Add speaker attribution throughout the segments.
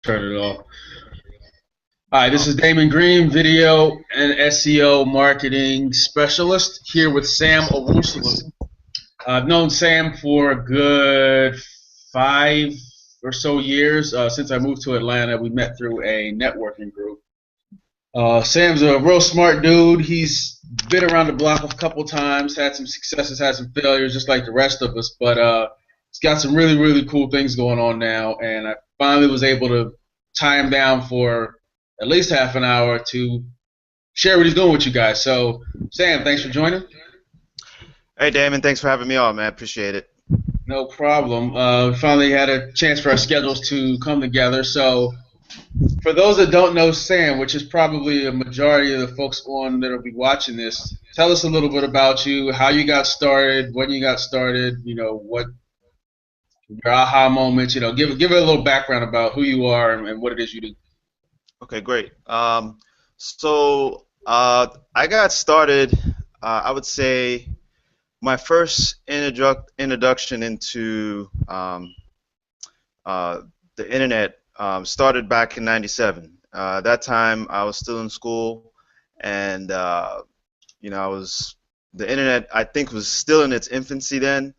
Speaker 1: Turn it off. All right, this is Damon Green, video and SEO marketing specialist, here with Sam Awosolu. I've known Sam for a good 5 or so years since I moved to Atlanta. We met through a networking group. Sam's a real smart dude. He's been around the block a couple times, had some successes, had some failures, just like the rest of us. But he's got some really, really cool things going on now. And I finally was able to tie him down for at least half an hour to share what he's doing with you guys. So, Sam, thanks for joining.
Speaker 2: Hey Damon, thanks for having me on, man. Appreciate it.
Speaker 1: No problem. We finally had a chance for our schedules to come together. So, for those that don't know Sam, which is probably a majority of the folks on that'll be watching this, tell us a little bit about you, how you got started, when you got started, what your aha moments, give it a little background about who you are and what it is you do.
Speaker 2: Okay, great. I got started. I would say my first introduction into the internet started back in '97. That time I was still in school, and I was the internet. I think was still in its infancy then,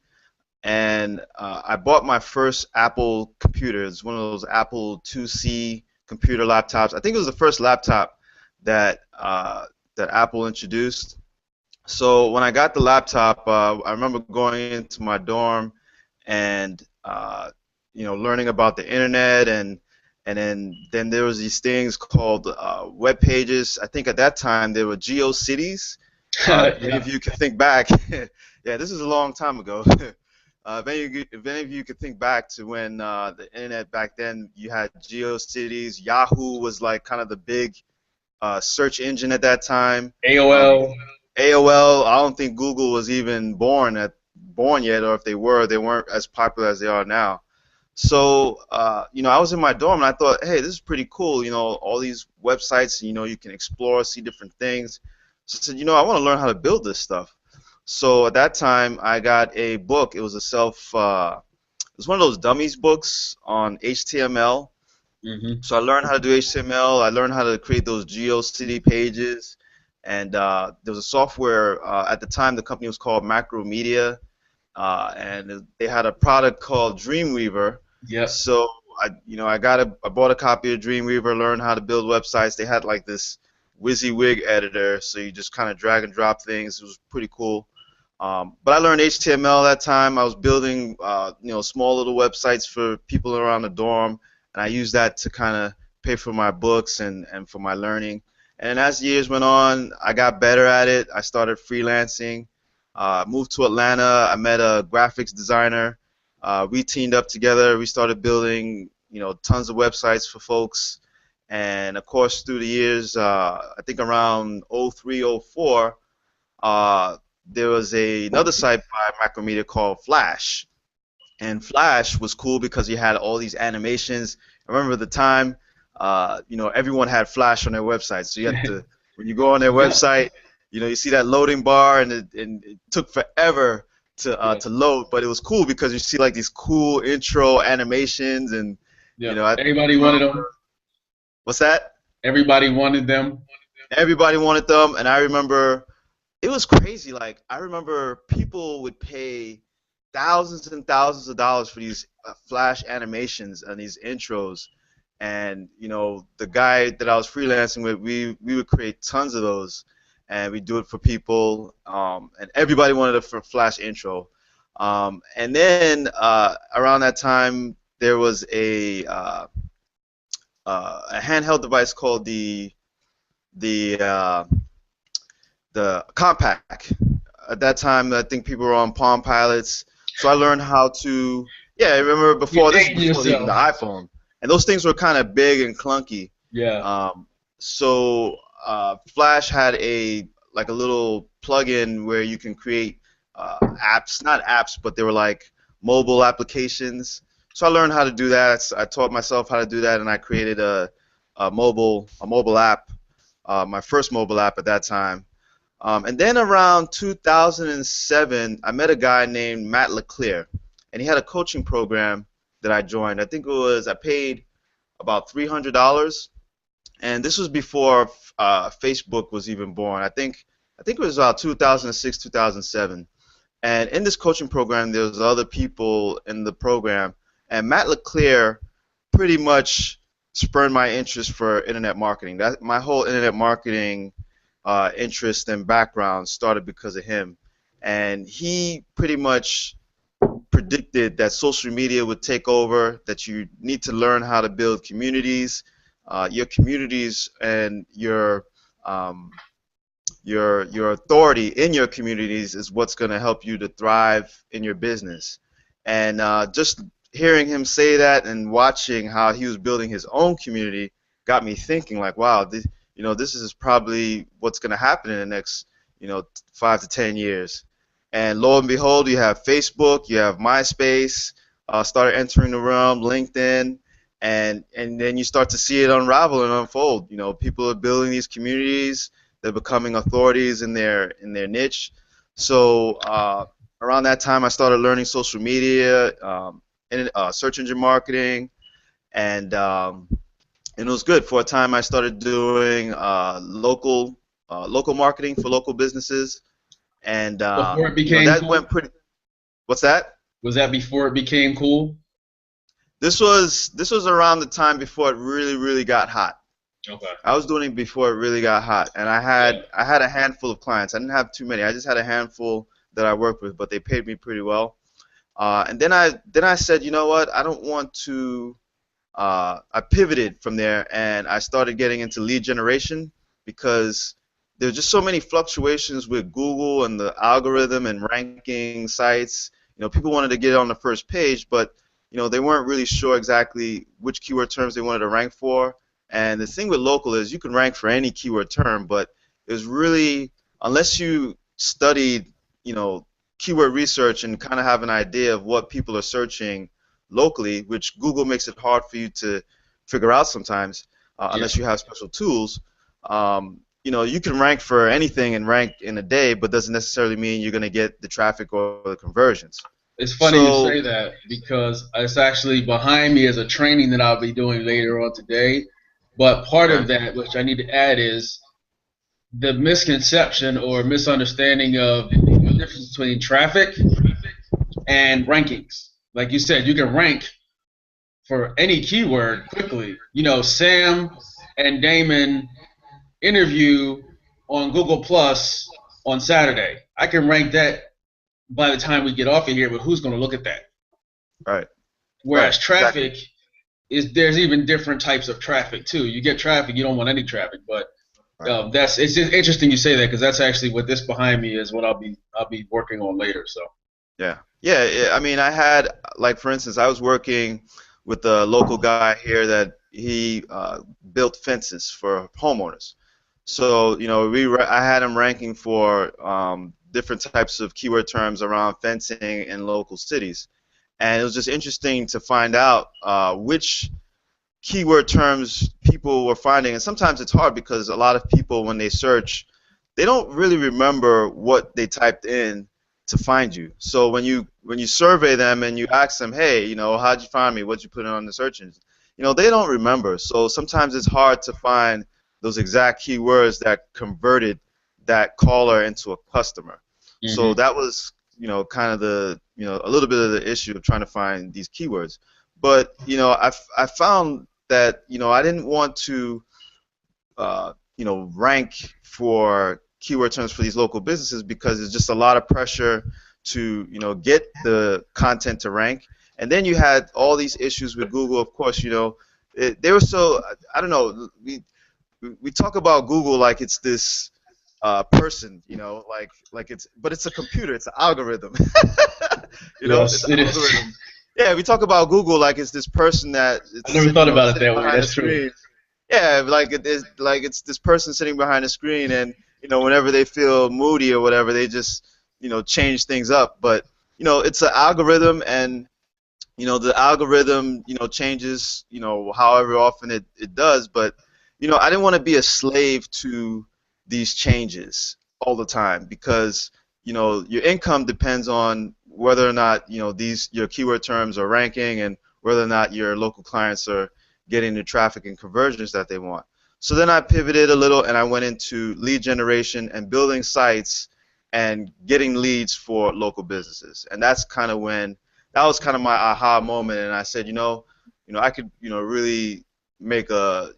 Speaker 2: and I bought my first Apple computer. It's one of those Apple IIc computer laptops. I think it was the first laptop that Apple introduced. So when I got the laptop, I remember going into my dorm and learning about the internet, and then there was these things called web pages. I think at that time they were GeoCities. If any
Speaker 1: Yeah.
Speaker 2: of you can think back, yeah, this is a long time ago. If any of you could think back to when the internet back then, you had GeoCities. Yahoo was like kind of the big search engine at that time. Um,
Speaker 1: AOL.
Speaker 2: AOL, I don't think Google was even born yet, or if they weren't as popular as they are now. So, I was in my dorm and I thought, hey, this is pretty cool. All these websites, you can explore, see different things. So I said, I want to learn how to build this stuff. So at that time, I got a book. It was it was one of those dummies books on HTML.
Speaker 1: Hmm.
Speaker 2: So I learned how to do HTML. I learned how to create those GeoCity pages. And there was a software at the time. The company was called Macromedia, and they had a product called Dreamweaver.
Speaker 1: Yep.
Speaker 2: So I bought a copy of Dreamweaver, learned how to build websites. They had like this WYSIWYG editor, so you just kind of drag and drop things. It was pretty cool. But I learned HTML that time. I was building, small little websites for people around the dorm, and I used that to kind of pay for my books and for my learning. And as years went on, I got better at it. I started freelancing. Moved to Atlanta. I met a graphics designer. We teamed up together. We started building, tons of websites for folks. And of course, through the years, I think around '03, '04, there was another site by Macromedia called Flash. And Flash was cool because you had all these animations. I remember at the time, everyone had Flash on their website. So you had to, when you go on their
Speaker 1: Yeah.
Speaker 2: website, you see that loading bar, and it took forever
Speaker 1: Yeah.
Speaker 2: to load. But it was cool because you see like these cool intro animations, and
Speaker 1: Yeah.
Speaker 2: I
Speaker 1: Everybody wanted
Speaker 2: remember
Speaker 1: them.
Speaker 2: what's that?
Speaker 1: Everybody wanted them.
Speaker 2: Everybody wanted them, and I remember it was crazy. Like I remember people would pay thousands and thousands of dollars for these flash animations and these intros. And the guy that I was freelancing with, we would create tons of those, and we do it for people. And everybody wanted a flash intro. And then around that time, there was a handheld device called the the compact. At that time, I think people were on Palm Pilots, so I learned how to. Yeah, I remember
Speaker 1: You're
Speaker 2: before this was
Speaker 1: dating
Speaker 2: before even the
Speaker 1: yourself.
Speaker 2: iPhone, and those things were kind of big and clunky.
Speaker 1: Yeah.
Speaker 2: Um, so Flash had a little plugin where you can create apps, not apps, but they were like mobile applications. So I learned how to do that. I taught myself how to do that, and I created a mobile app, my first mobile app at that time. And then around 2007, I met a guy named Matt LeClaire, and he had a coaching program that I joined. I think it was I paid about $300, and this was before Facebook was even born. I think it was about 2006, 2007. And in this coaching program, there's other people in the program, and Matt LeClaire pretty much spurred my interest for internet marketing. That my whole internet marketing interest and background started because of him, and he pretty much predicted that social media would take over, that you need to learn how to build communities. Your communities and um, your authority in your communities is what's going to help you to thrive in your business. And just hearing him say that and watching how he was building his own community got me thinking, like, wow, this is probably what's going to happen in the next 5 to 10 years. And lo and behold, you have Facebook, you have MySpace, started entering the realm, LinkedIn, and then you start to see it unravel and unfold. People are building these communities. They're becoming authorities in their niche. So around that time, I started learning social media, search engine marketing, and it was good. For a time, I started doing local marketing for local businesses, and
Speaker 1: Before it became
Speaker 2: that
Speaker 1: cool?
Speaker 2: went pretty. What's that?
Speaker 1: Was that before it became cool?
Speaker 2: This was around the time before it really really got hot.
Speaker 1: Okay.
Speaker 2: I was doing it before it really got hot, and I
Speaker 1: Yeah.
Speaker 2: had I had a handful of clients. I didn't have too many. I just had a handful that I worked with, but they paid me pretty well. And then I said, you know what? I don't want to. I pivoted from there, and I started getting into lead generation because there's just so many fluctuations with Google and the algorithm and ranking sites. People wanted to get on the first page, but they weren't really sure exactly which keyword terms they wanted to rank for. And the thing with local is you can rank for any keyword term, but it's really, unless you studied, you know, keyword research and kind of have an idea of what people are searching locally, which Google makes it hard for you to figure out sometimes,
Speaker 1: Yeah.
Speaker 2: unless you have special tools. You can rank for anything and rank in a day, but doesn't necessarily mean you're going to get the traffic or the conversions.
Speaker 1: It's funny you
Speaker 2: So,
Speaker 1: say that because it's actually behind me as a training that I'll be doing later on today. But part
Speaker 2: okay,
Speaker 1: of that, which I need to add, is the misconception or misunderstanding of the difference between traffic and rankings. Like you said, you can rank for any keyword quickly. Sam and Damon interview on Google Plus on Saturday. I can rank that by the time we get off of here, but who's going to look at that?
Speaker 2: right, right,
Speaker 1: Whereas
Speaker 2: exactly,
Speaker 1: traffic there's even different types of traffic too. You get traffic, you don't want any traffic, but
Speaker 2: right.
Speaker 1: it's just interesting you say that because that's actually what this behind me is. What I'll be working on later. So
Speaker 2: Yeah. Yeah, yeah. I mean, I had, like, for instance, I was working with a local guy here that he built fences for homeowners. So, I had him ranking for different types of keyword terms around fencing in local cities. And it was just interesting to find out which keyword terms people were finding. And sometimes it's hard because a lot of people, when they search, they don't really remember what they typed in to find you. So when you survey them and you ask them, hey, how'd you find me? What'd you put in on the search engine? They don't remember. So sometimes it's hard to find those exact keywords that converted that caller into a customer. So
Speaker 1: hmm
Speaker 2: that was, kind of a little bit of the issue of trying to find these keywords. But, I found that, I didn't want to rank for keyword terms for these local businesses because there's just a lot of pressure to, get the content to rank. And then you had all these issues with Google, of course, they were so, I don't know, we talk about Google like it's this person, but it's a computer, it's an algorithm. It's
Speaker 1: Yes,
Speaker 2: an
Speaker 1: it is.
Speaker 2: algorithm. Yeah, we talk about Google like it's this person that
Speaker 1: I
Speaker 2: it's
Speaker 1: never thought about it
Speaker 2: sitting
Speaker 1: that way.
Speaker 2: behind the
Speaker 1: That's true.
Speaker 2: screen. Yeah, like it's this person sitting behind the screen, and whenever they feel moody or whatever, they just change things up. But it's an algorithm, and the algorithm changes however often it does. But I didn't want to be a slave to these changes all the time because your income depends on whether or not these your keyword terms are ranking and whether or not your local clients are getting the traffic and conversions that they want. So then I pivoted a little and I went into lead generation and building sites and getting leads for local businesses. And that's kind of when that was kind of my aha moment. And I said, I could, really make a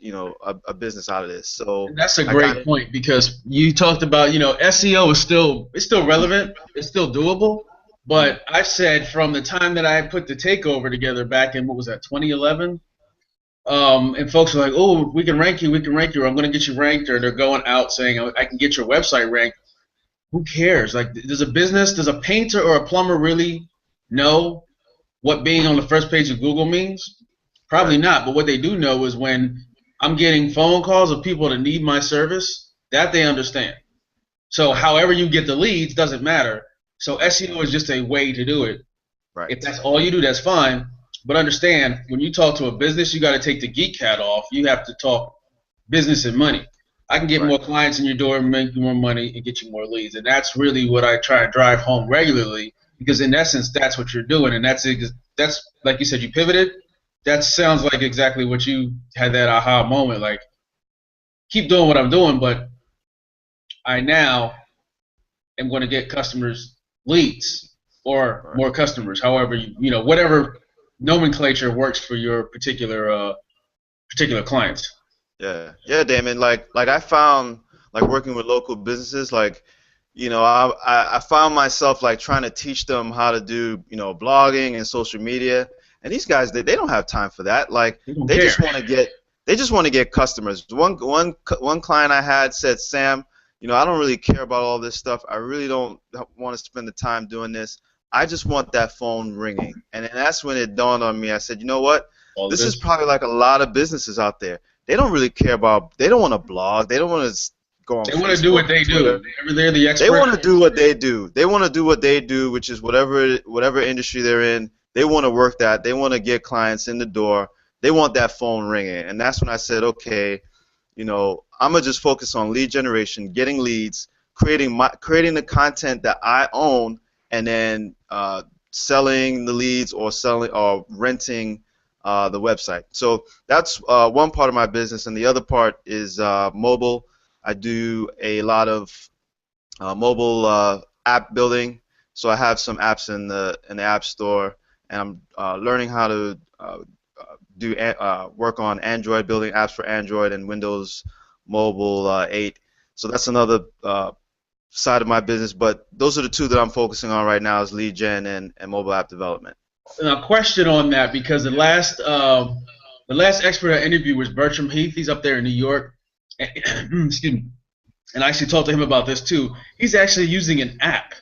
Speaker 2: business out of this. So
Speaker 1: And that's a
Speaker 2: I got
Speaker 1: great
Speaker 2: it.
Speaker 1: point because you talked about, SEO is still relevant, it's still doable.
Speaker 2: Mhm.
Speaker 1: But I've said from the time that I put the takeover together back in what was that, 2011, and folks are like, "Oh, we can rank you, or I'm going to get you ranked," or they're going out saying, "I can get your website ranked." Who cares? Like, does a painter or a plumber really know what being on the first page of Google means? Probably
Speaker 2: Right,
Speaker 1: not. But what they do know is when I'm getting phone calls of people that need my service, that they understand. So,
Speaker 2: right,
Speaker 1: however you get the leads doesn't matter. So,
Speaker 2: right,
Speaker 1: SEO is just a way to do it. If
Speaker 2: right,
Speaker 1: that's all you do, that's fine. But understand, when you talk to a business, you got to take the geek hat off. You have to talk business and money. I can get
Speaker 2: right,
Speaker 1: more clients in your door, make you more money, and get you more leads. And that's really what I try to drive home regularly, because in essence, that's what you're doing. And that's like you said, you pivoted. That sounds like exactly what you had, that aha moment. Like, keep doing what I'm doing, but I now am going to get customers leads or
Speaker 2: right.
Speaker 1: more customers. However, whatever nomenclature works for your particular clients.
Speaker 2: Yeah, yeah, Damon. Like I found like working with local businesses, like I found myself like trying to teach them how to do blogging and social media, and these guys they don't have time for that. Like
Speaker 1: They don't
Speaker 2: they
Speaker 1: care.
Speaker 2: just want to get they just want to get customers. One client I had said, Sam, I don't really care about all this stuff. I really don't want to spend the time doing this. I just want that phone ringing. And then that's when it dawned on me. I said, you know what?
Speaker 1: All of
Speaker 2: This is
Speaker 1: this.
Speaker 2: probably like a lot of businesses out there. They don't really care about. They don't want to blog. They don't want to go on
Speaker 1: They want to do what
Speaker 2: Facebook and
Speaker 1: they do.
Speaker 2: Twitter.
Speaker 1: They're the
Speaker 2: They
Speaker 1: expert.
Speaker 2: want to do what they do. They want to do what they do, which is whatever industry they're in. They want to work that. They want to get clients in the door. They want that phone ringing. And that's when I said, okay, I'm gonna just focus on lead generation, getting leads, creating the content that I own, and then selling the leads or selling or renting the website. So that's one part of my business, and the other part is mobile. I do a lot of mobile app building. So I have some apps in the App Store, and I'm learning how to do work on Android, building apps for Android and Windows Mobile 8. So that's another side of my business. But those are the two that I'm focusing on right now: is lead gen and mobile app development.
Speaker 1: And a question on that, because the last expert I interviewed was Bertram Heath. He's up there in New York. Excuse me. And I actually talked to him about this too. He's actually using an app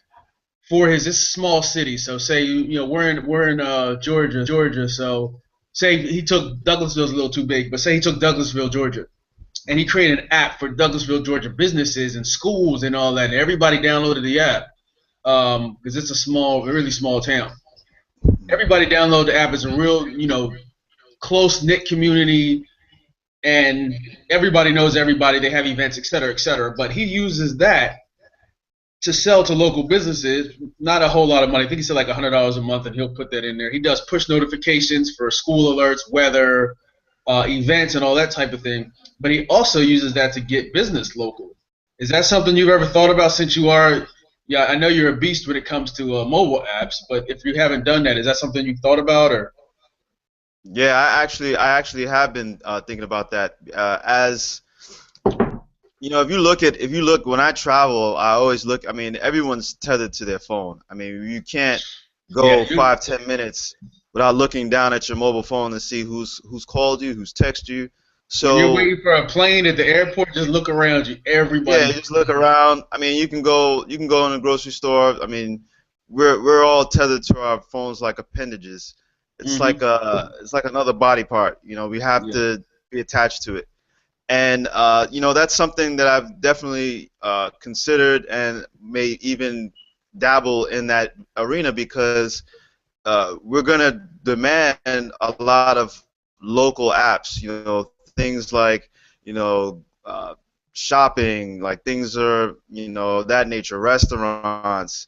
Speaker 1: for his this small city. So say we're in Georgia. So say he took Douglasville's a little too big, but say he took Douglasville, Georgia, and he created an app for Douglasville, Georgia businesses and schools and all that. And everybody downloaded the app because it's a really small town. Everybody downloaded the app. It's a real, close knit community, and everybody knows everybody. They have events, et cetera, et cetera. But he uses that to sell to local businesses. Not a whole lot of money. I think he said like $100 a month, and he'll put that in there. He does push notifications for school alerts, weather, events, and all that type of thing. But he also uses that to get business local. Is that something you've ever thought about? Since you are, yeah, I know you're a beast when it comes to mobile apps. But if you haven't done that, is that something you've thought about, or?
Speaker 2: Yeah, I actually have been thinking about that. As if you look when I travel, I always look. I mean, everyone's tethered to their phone. I mean, you can't
Speaker 1: Yeah,
Speaker 2: go 5, 10 minutes without looking down at your mobile phone to see who's called you, who's texted you.
Speaker 1: when you're
Speaker 2: So
Speaker 1: waiting for a plane at the airport, just look around you.
Speaker 2: yeah,
Speaker 1: Everybody.
Speaker 2: just look around. I mean, you can go in a grocery store. I mean, we're all tethered to our phones like appendages.
Speaker 1: Hmm.
Speaker 2: It's like another body part. We have
Speaker 1: Yeah.
Speaker 2: to be attached to it. And that's something that I've definitely considered and may even dabble in that arena because we're going to demand a lot of local apps. Things like you know shopping, like things are that nature, restaurants.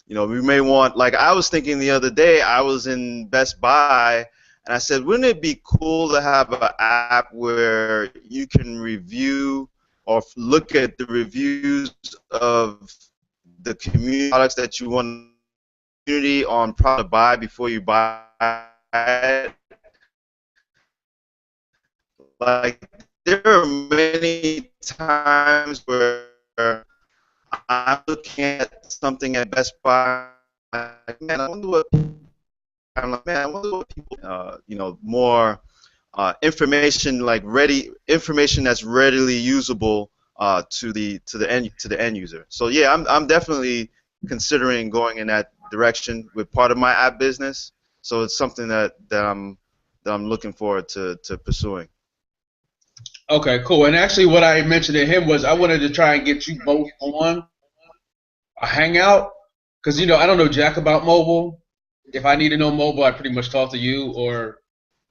Speaker 2: We may want, like I was thinking the other day, I was in Best Buy And I said, wouldn't it be cool to have an app where you can review or look at the reviews of the community products that you want community on product to buy before you buy it? Like, there are many times where I'm looking at something at Best Buy, like, man, I wonder what I'm like, man, I wonder what people, more information, like ready information that's readily usable to the end user. So yeah, I'm definitely considering going in that direction with part of my app business. So it's something that I'm looking forward to pursuing.
Speaker 1: Okay, cool. And actually, what I mentioned to him was I wanted to try and get you both on a hangout because I don't know jack about mobile. If I need to know mobile, I pretty much talk to you, or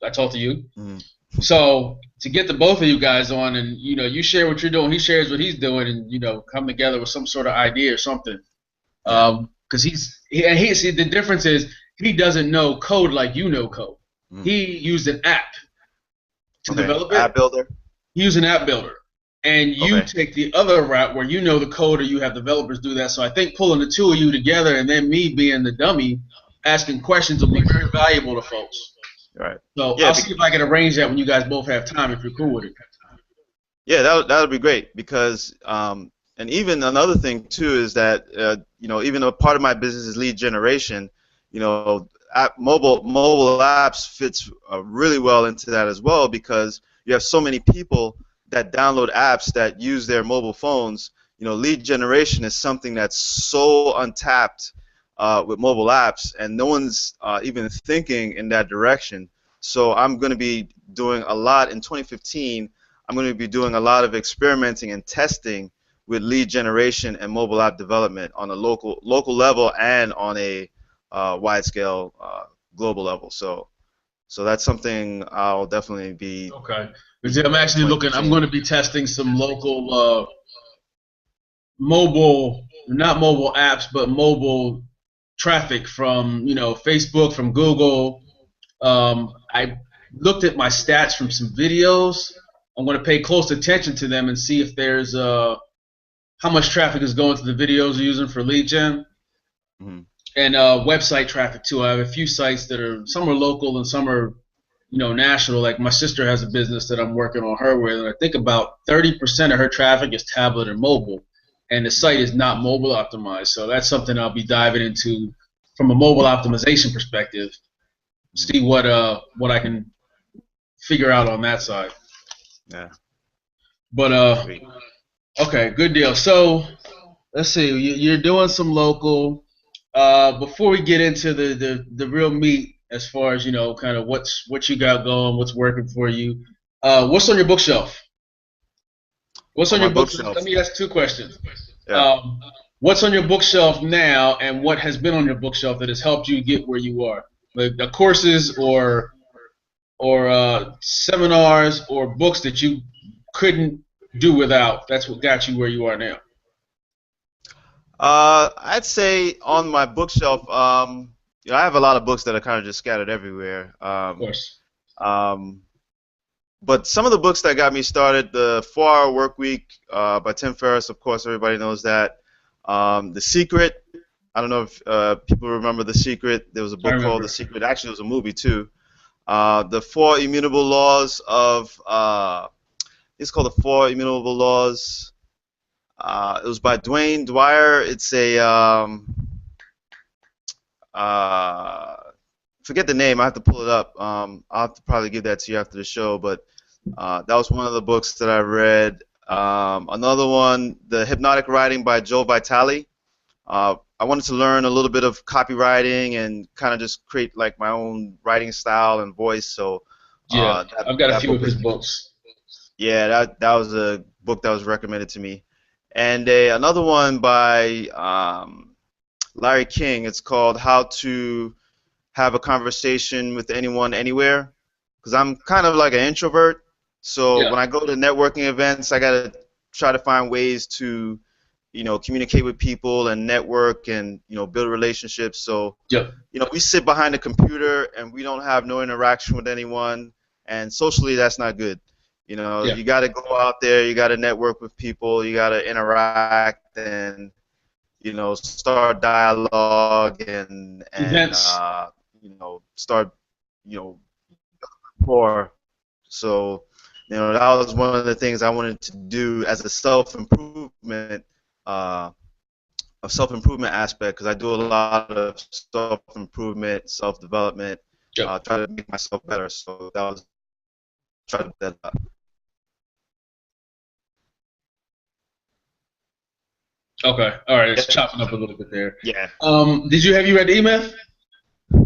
Speaker 1: I talk to you.
Speaker 2: Mm.
Speaker 1: So to get the both of you guys on, and you share what you're doing, he shares what he's doing, and come together with some sort of idea or something.
Speaker 2: Yeah.
Speaker 1: Because he see the difference is he doesn't know code like you know code.
Speaker 2: Mm.
Speaker 1: He used an app to
Speaker 2: Okay.
Speaker 1: develop it.
Speaker 2: App builder.
Speaker 1: He used an app builder, and you
Speaker 2: Okay.
Speaker 1: take the other route where you know the code or you have developers do that. So I think pulling the two of you together and then me being the dummy asking questions will be very valuable to folks.
Speaker 2: Right.
Speaker 1: So
Speaker 2: Yeah.
Speaker 1: I'll see if I can arrange that when you guys both have time if you're cool with it.
Speaker 2: Yeah, that would be great because and even another thing too is that even a part of my business is lead generation. Mobile apps fits really well into that as well because you have so many people that download apps that use their mobile phones. Lead generation is something that's so untapped with mobile apps, and no one's even thinking in that direction. So I'm going to be doing a lot in 2015. I'm going to be doing a lot of experimenting and testing with lead generation and mobile app development on a local level and on a wide scale global level. So that's something I'll definitely
Speaker 1: Okay.
Speaker 2: be
Speaker 1: Because I'm
Speaker 2: doing in
Speaker 1: actually looking. I'm going
Speaker 2: 2015.
Speaker 1: to be testing some local mobile, not mobile apps, but mobile traffic from Facebook, from Google. I looked at my stats from some videos. I'm going to pay close attention to them and see if there's how much traffic is going to the videos you're using for lead gen
Speaker 2: Hmm.
Speaker 1: and website traffic too. I have a few sites that are some are local and some are national. Like my sister has a business that I'm working on her with, and I think about 30% of her traffic is tablet and mobile, and the site is not mobile optimized. So that's something I'll be diving into from a mobile optimization perspective. See what I can figure out on that side.
Speaker 2: Yeah,
Speaker 1: But
Speaker 2: sweet.
Speaker 1: okay, good deal. So let's see. You're doing some local. Before we get into the real meat, as far as kind of what you got going, what's working for you. What's on your bookshelf? What's
Speaker 2: On
Speaker 1: on
Speaker 2: my
Speaker 1: your bookshelf? Let
Speaker 2: bookshelf.
Speaker 1: me ask two questions.
Speaker 2: Yeah.
Speaker 1: Um, what's on your bookshelf now, and what has been on your bookshelf that has helped you get where you are? Like the courses or seminars or books that you couldn't do without. That's what got you where you are now.
Speaker 2: I'd say on my bookshelf, I have a lot of books that are kind of just scattered everywhere.
Speaker 1: Of course.
Speaker 2: Um, but some of the books that got me started, the 4 Hour Work Week by Tim Ferriss, of course, everybody knows that. The Secret, I don't know if people remember The Secret. There was a
Speaker 1: I
Speaker 2: book called The
Speaker 1: remember.
Speaker 2: Secret. Actually, it was a movie too. The Four Immutable Laws of, it's called The Four Immutable Laws. It was by Dwayne Dwyer. It's a uh, forget the name. I have to pull it up. I'll have to probably give that to you after the show. But that was one of the books that I read. Another one, The Hypnotic Writing by Joe Vitale. I wanted to learn a little bit of copywriting and kind of just create like my own writing style and voice. So
Speaker 1: Yeah,
Speaker 2: that
Speaker 1: I've got a
Speaker 2: that
Speaker 1: few
Speaker 2: book
Speaker 1: of his
Speaker 2: was
Speaker 1: books.
Speaker 2: yeah that was a book that was recommended to me. And another one by Larry King. It's called How to Have a Conversation with Anyone Anywhere. Because I'm kind of like an introvert, so
Speaker 1: Yeah.
Speaker 2: when I go to networking events, I gotta try to find ways to, communicate with people and network and build relationships. So
Speaker 1: Yep.
Speaker 2: we sit behind a computer and we don't have no interaction with anyone, and socially that's not good.
Speaker 1: Yeah.
Speaker 2: You got to go out there, you got to network with people, you got to interact and start dialogue and
Speaker 1: Events.
Speaker 2: start you know rapport. So that was one of the things I wanted to do as uh, a self improvement aspect, because I do a lot of self improvement, self development,
Speaker 1: Yep.
Speaker 2: try to make myself better. So that was try to do that.
Speaker 1: Okay. All right. It's
Speaker 2: Yeah,
Speaker 1: chopping up a little bit there.
Speaker 2: yeah.
Speaker 1: Did you have you read the E-Myth?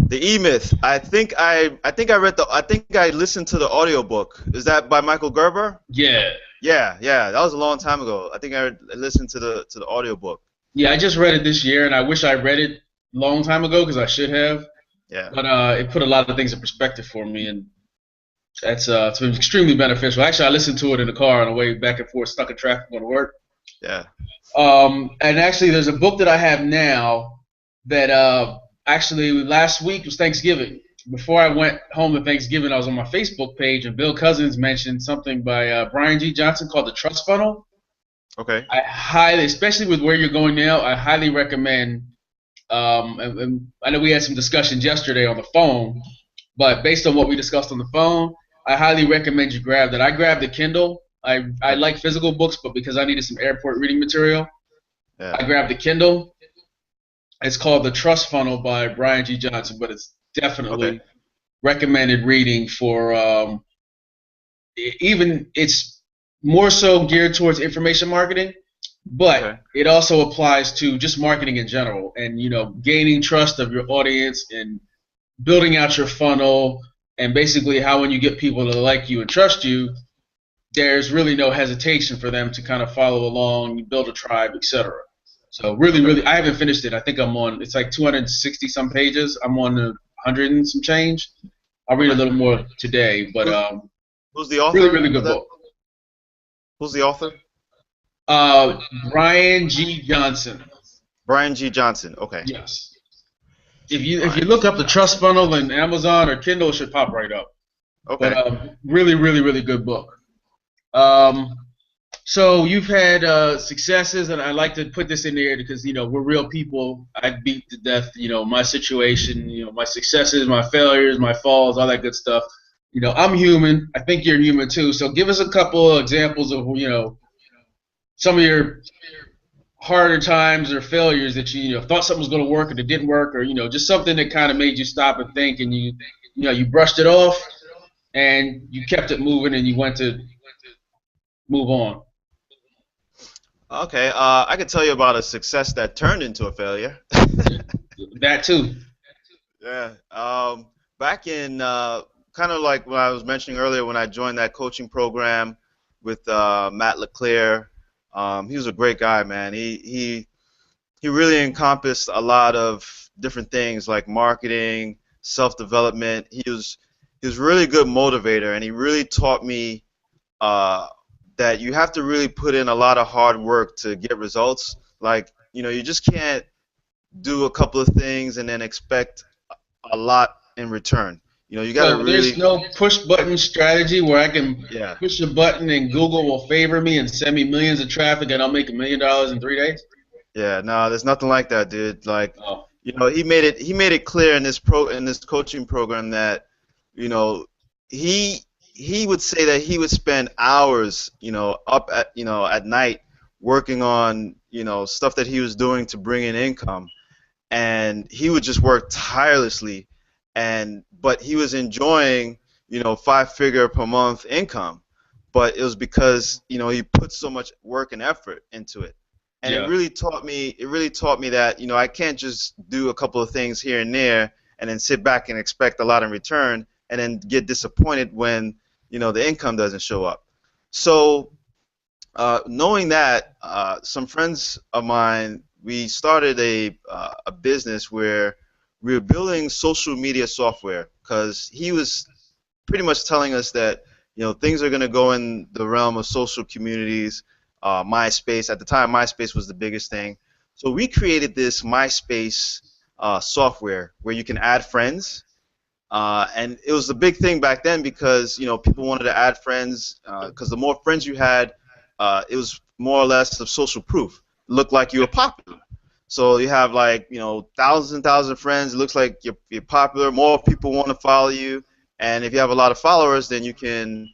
Speaker 2: The E Myth. I think I listened to the audiobook. Is that by Michael Gerber?
Speaker 1: Yeah.
Speaker 2: Yeah, yeah. That was a long time ago. I think I listened to the audiobook.
Speaker 1: Yeah. I just read it this year, and I wish I read it a long time ago because I should have.
Speaker 2: Yeah,
Speaker 1: But it put a lot of things in perspective for me, and it's been extremely beneficial. Actually, I listened to it in the car on the way back and forth, stuck in traffic going to work.
Speaker 2: yeah.
Speaker 1: And actually, there's a book that I have now that actually last week was Thanksgiving. Before I went home to Thanksgiving, I was on my Facebook page, and Bill Cousins mentioned something by Brian G. Johnson called the Trust Funnel.
Speaker 2: Okay.
Speaker 1: I highly, especially with where you're going now, I highly recommend. And I know we had some discussions yesterday on the phone, but based on what we discussed on the phone, I highly recommend you grab that. I grabbed the Kindle. I
Speaker 2: Okay.
Speaker 1: like physical books, but because I needed some airport reading material,
Speaker 2: Yeah.
Speaker 1: I grabbed the Kindle. It's called The Trust Funnel by Brian G. Johnson, but it's
Speaker 2: Okay.
Speaker 1: definitely recommended reading for even it's more so geared towards information marketing, but
Speaker 2: Okay.
Speaker 1: it also applies to just marketing in general and gaining trust of your audience and building out your funnel and basically how when you get people to like you and trust you, there's really no hesitation for them to kind of follow along, build a tribe, etc. So really,
Speaker 2: Okay.
Speaker 1: really, I haven't finished it. I think I'm on. It's like 260 some pages. I'm on the 100 and some change. I'll read a
Speaker 2: Okay.
Speaker 1: little more today, but
Speaker 2: Who's who's the
Speaker 1: really,
Speaker 2: author
Speaker 1: really
Speaker 2: of
Speaker 1: good
Speaker 2: that?
Speaker 1: book.
Speaker 2: Who's the author?
Speaker 1: Brian G. Johnson.
Speaker 2: Brian G. Johnson. Okay.
Speaker 1: Yes. If you
Speaker 2: Brian
Speaker 1: look
Speaker 2: G.
Speaker 1: up the Trust
Speaker 2: Johnson.
Speaker 1: Funnel in Amazon or Kindle, it should pop right up. But
Speaker 2: Okay.
Speaker 1: really, really, really good book. Um, So you've had successes, and I like to put this in there because we're real people. I beat to death, my situation, my successes, my failures, my falls, all that good stuff. I'm human. I think you're human too. So give us a couple of examples of some of your harder times or failures that you thought something was going to work and it didn't work, or just something that kind of made you stop and think, and you brushed it off and you kept it moving and you went to move on.
Speaker 2: Okay. I could tell you about a success that turned into a failure.
Speaker 1: That too.
Speaker 2: Yeah. Back in kind of like what I was mentioning earlier when I joined that coaching program with Matt LeClaire. He was a great guy, man. He really encompassed a lot of different things like marketing, self-development. He was a really good motivator, and he really taught me uh, that you have to really put in a lot of hard work to get results. Like, you just can't do a couple of things and then expect a lot in return. You got to
Speaker 1: So there's
Speaker 2: really,
Speaker 1: no push button strategy where I can
Speaker 2: yeah,
Speaker 1: push a button and Google will favor me and send me millions of traffic and I'll make $1 million in 3 days.
Speaker 2: yeah. No, there's nothing like that, dude. Like,
Speaker 1: Oh,
Speaker 2: he made it clear in this coaching program that, you know, he would say that he would spend hours, up at night working on, stuff that he was doing to bring in income, and he would just work tirelessly, but he was enjoying 5-figure per month income, but it was because he put so much work and effort into it, and it
Speaker 1: yeah.
Speaker 2: really taught me that I can't just do a couple of things here and there and then sit back and expect a lot in return and then get disappointed when the income doesn't show up. So knowing that, some friends of mine, we started a business where we were building social media software, because he was pretty much telling us that things are going to go in the realm of social communities. MySpace. At the time, MySpace was the biggest thing. So we created this MySpace software where you can add friends, and it was a big thing back then because people wanted to add friends because the more friends you had, it was more or less of social proof. It looked like you were popular. So you have like thousands and thousands of friends. It looks like you're popular. More people want to follow you, and if you have a lot of followers, then you can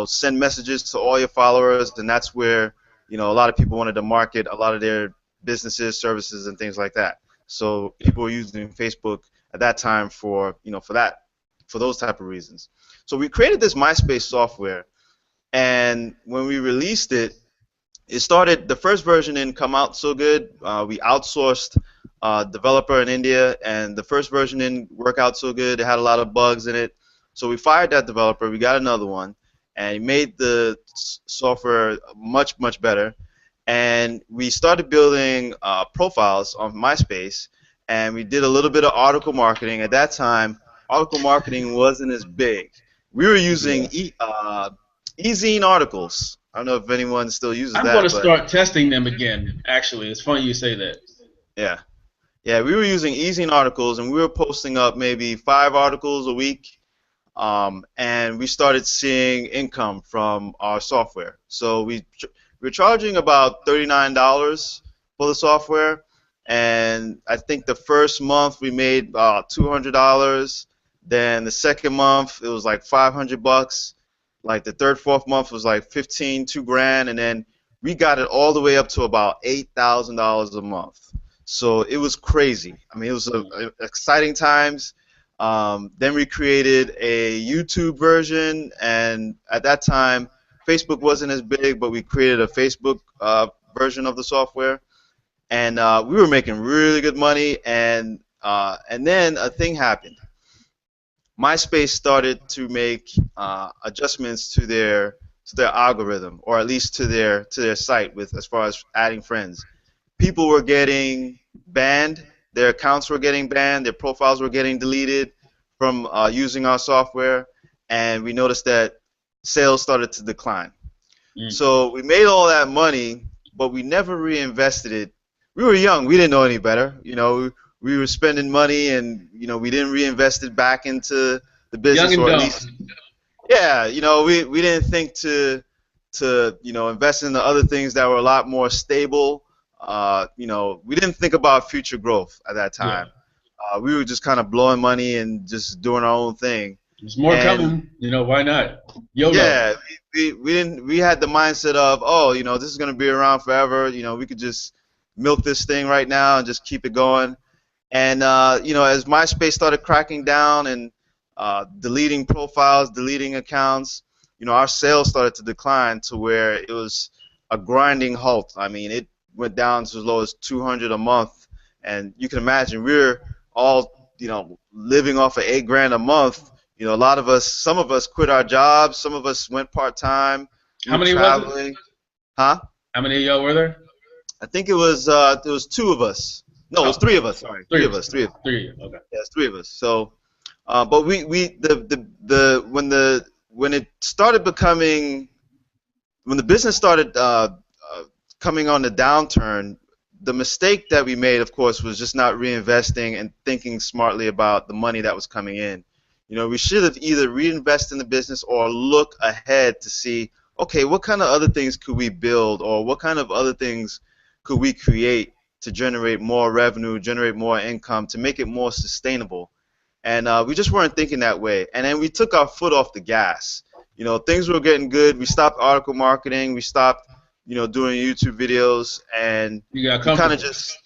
Speaker 2: send messages to all your followers, and that's where a lot of people wanted to market a lot of their businesses, services, and things like that. So people were using Facebook at that time for those type of reasons. So we created this MySpace software, and when we released it, it started. The first version didn't come out so good. We outsourced a developer in India, and the first version didn't work out so good. It had a lot of bugs in it. So we fired that developer. We got another one, and he made the software much, much better. And we started building profiles on MySpace, and we did a little bit of article marketing. At that time, article marketing wasn't as big. We were using
Speaker 1: Yeah.
Speaker 2: e-zine articles. I don't know if anyone still uses
Speaker 1: I'm going to
Speaker 2: that, but
Speaker 1: start testing them again. Actually, it's funny you say that.
Speaker 2: yeah. Yeah, we were using e-zine articles, and we were posting up maybe 5 articles a week, and we started seeing income from our software. So we're charging about $39 for the software, and I think the first month we made $200. Then the second month it was like $500. Like the third, fourth month was like 15, 2 grand, and then we got it all the way up to about $8,000 a month. So it was crazy. I mean, it was exciting times. Then we created a YouTube version, and at that time, Facebook wasn't as big, but we created a Facebook version of the software, and we were making really good money. And then a thing happened. MySpace started to make adjustments to their algorithm, or at least to their site, with as far as adding friends. People were getting banned, their accounts were getting banned, their profiles were getting deleted from using our software, and we noticed that sales started to decline.
Speaker 1: Mm.
Speaker 2: So we made all that money, but we never reinvested it. We were young, we didn't know any better. We were spending money, and we didn't reinvest it back into the
Speaker 1: Young
Speaker 2: business,
Speaker 1: and
Speaker 2: or at
Speaker 1: dumb.
Speaker 2: least yeah, we didn't think to invest in the other things that were a lot more stable. We didn't think about future growth at that
Speaker 1: Yeah.
Speaker 2: time. We were just kind of blowing money and just doing our own thing.
Speaker 1: There's more
Speaker 2: And
Speaker 1: coming. Why not? YOLO.
Speaker 2: yeah, we didn't we had the mindset of, oh, this is gonna be around forever. We could just milk this thing right now and just keep it going. And as MySpace started cracking down and deleting profiles, deleting accounts, our sales started to decline to where it was a grinding halt. I mean, it went down to as low as 200 a month, and you can imagine we're all living off of 8 grand a month. A lot of us, some of us quit our jobs, some of us went part time. We
Speaker 1: How
Speaker 2: were
Speaker 1: many was it?
Speaker 2: traveling, huh?
Speaker 1: How many of y'all were there?
Speaker 2: I think it was 2 of us. No, it was
Speaker 1: Oh,
Speaker 2: 3 of us. Sorry,
Speaker 1: three
Speaker 2: three
Speaker 1: of
Speaker 2: of
Speaker 1: us.
Speaker 2: us. Three of us.
Speaker 1: Three. Okay.
Speaker 2: Yeah, it's 3 of us. So, but when it started becoming, when the business started coming on the downturn, the mistake that we made, of course, was just not reinvesting and thinking smartly about the money that was coming in. We should have either reinvested in the business or look ahead to see, okay, what kind of other things could we build, or what kind of other things could we create to generate more revenue, generate more income, to make it more sustainable. And we just weren't thinking that way. And then we took our foot off the gas. Things were getting good. We stopped article marketing. We stopped, doing YouTube videos, and
Speaker 1: You got
Speaker 2: we kind of
Speaker 1: comfortable.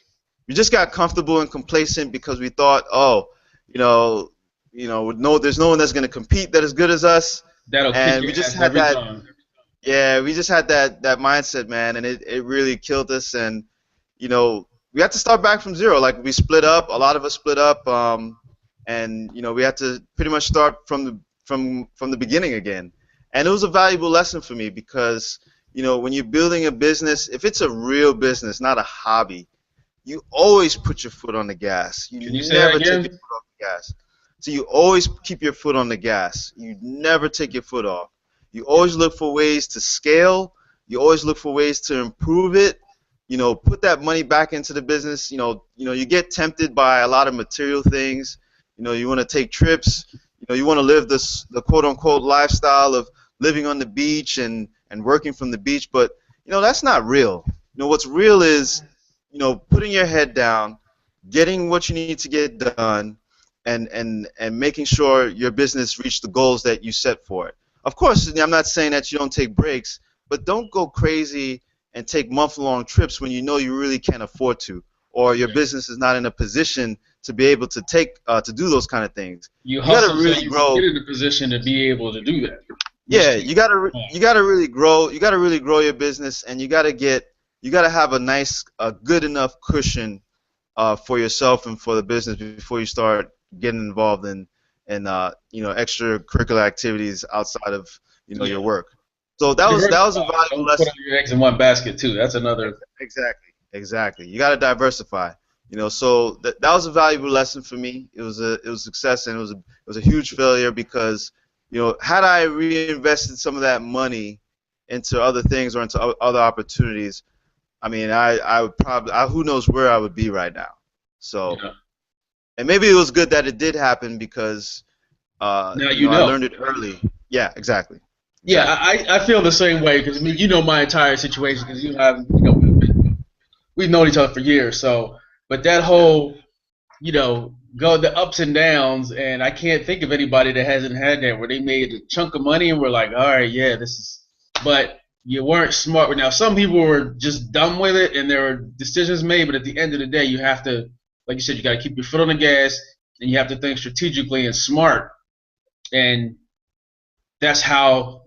Speaker 2: just got comfortable and complacent because we thought, oh, no, there's no one that's going to compete that as good as us.
Speaker 1: That'll kick
Speaker 2: And we
Speaker 1: your
Speaker 2: just
Speaker 1: ass
Speaker 2: had
Speaker 1: every
Speaker 2: that,
Speaker 1: time.
Speaker 2: yeah, we just had that mindset, man, and it really killed us. And we had to start back from zero. Like, we split up. A lot of us split up, and we had to pretty much start from the beginning again. And it was a valuable lesson for me because when you're building a business, if it's a real business, not a hobby, you always put your foot on the gas.
Speaker 1: Can you
Speaker 2: You
Speaker 1: say that
Speaker 2: never take your
Speaker 1: again?
Speaker 2: foot off the gas. So you always keep your foot on the gas. You never take your foot off. You always look for ways to scale. You always look for ways to improve it. Put that money back into the business. You get tempted by a lot of material things. You want to take trips. You want to live the quote unquote lifestyle of living on the beach and working from the beach, but that's not real. What's real is putting your head down, getting what you need to get done, and making sure your business reach the goals that you set for it. Of course, I'm not saying that you don't take breaks, but don't go crazy and take month-long trips when you really can't afford to, or your business is not in a position to be able to to do those kind of things.
Speaker 1: You
Speaker 2: You got to
Speaker 1: hustle so
Speaker 2: really
Speaker 1: you can
Speaker 2: grow.
Speaker 1: get in a position to be able to do that.
Speaker 2: Yeah,
Speaker 1: Which
Speaker 2: you gotta really grow. You gotta really grow your business, and you gotta have a good enough cushion for yourself and for the business before you start getting involved in extracurricular activities outside of
Speaker 1: yeah,
Speaker 2: your work. So that was a
Speaker 1: diversify.
Speaker 2: valuable
Speaker 1: Don't put
Speaker 2: lesson.
Speaker 1: all your eggs in one basket too. That's another.
Speaker 2: Exactly. You gotta diversify. So that was a valuable lesson for me. It was a success, and it was a huge failure because had I reinvested some of that money into other things or into other opportunities, I mean, I would probably, who knows where I would be right now. So,
Speaker 1: Yeah.
Speaker 2: and maybe it was good that it did happen because,
Speaker 1: Now
Speaker 2: I learned it early. Yeah, exactly.
Speaker 1: Yeah,
Speaker 2: Exactly.
Speaker 1: I feel the same way because I mean you know my entire situation because we've known each other for years. So, but that
Speaker 2: Yeah.
Speaker 1: whole go the ups and downs, and I can't think of anybody that hasn't had that where they made a chunk of money and were like, all right, yeah, this is, but you weren't smart. Now some people were just dumb with it, and there were decisions made. But at the end of the day, you have to, like you said, you got to keep your foot on the gas, and you have to think strategically and smart. And that's how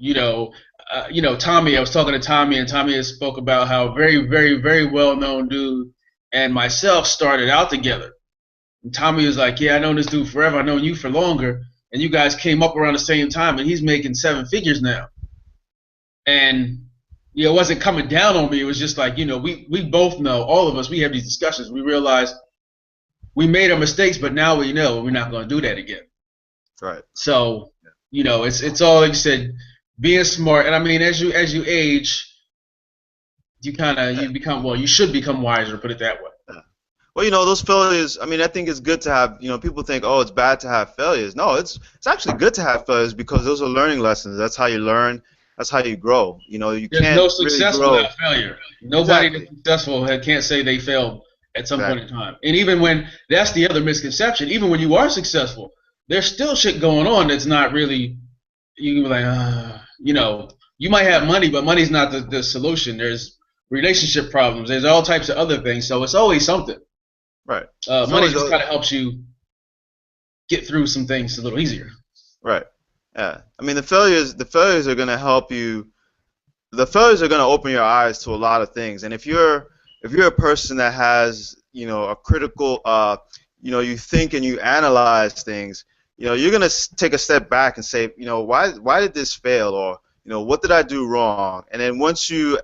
Speaker 1: Tommy. I was talking to Tommy, and Tommy has spoke about how very, very, very well known dude and myself started out together. And Tommy was like, "Yeah, I known this dude forever. I known you for longer, and you guys came up around the same time, and he's making seven figures now." And it wasn't coming down on me. It was just like we both know, all of us. We have these discussions. We realize we made our mistakes, but now we know we're not going to do that again.
Speaker 2: Right.
Speaker 1: So, it's all like you said, being smart. And I mean, as you age, you become, well, you should become wiser. Put it that way.
Speaker 2: Yeah. Well, those failures. I mean, I think it's good to have. People think, oh, it's bad to have failures. No, it's actually good to have failures because those are learning lessons. That's how you learn. That's how you grow. You
Speaker 1: There's
Speaker 2: can't
Speaker 1: no
Speaker 2: really
Speaker 1: success
Speaker 2: grow.
Speaker 1: without failure. Nobody that's
Speaker 2: Exactly.
Speaker 1: successful can't say they failed at some point in
Speaker 2: Exactly.
Speaker 1: time. And even when that's the other misconception, even when you are successful, there's still shit going on that's not really. You can be like, you might have
Speaker 2: Right.
Speaker 1: money, but money's not the solution. There's relationship problems. There's all types of other things. So it's always something.
Speaker 2: Right. It's
Speaker 1: Money
Speaker 2: always
Speaker 1: just kind of helps you get through some things a little easier.
Speaker 2: right. Yeah. I mean, the failures are gonna help you. The failures are gonna open your eyes to a lot of things. And if you're a person that has a critical you think and you analyze things, you're gonna take a step back and say, why did this fail, or what did I do wrong? And then once you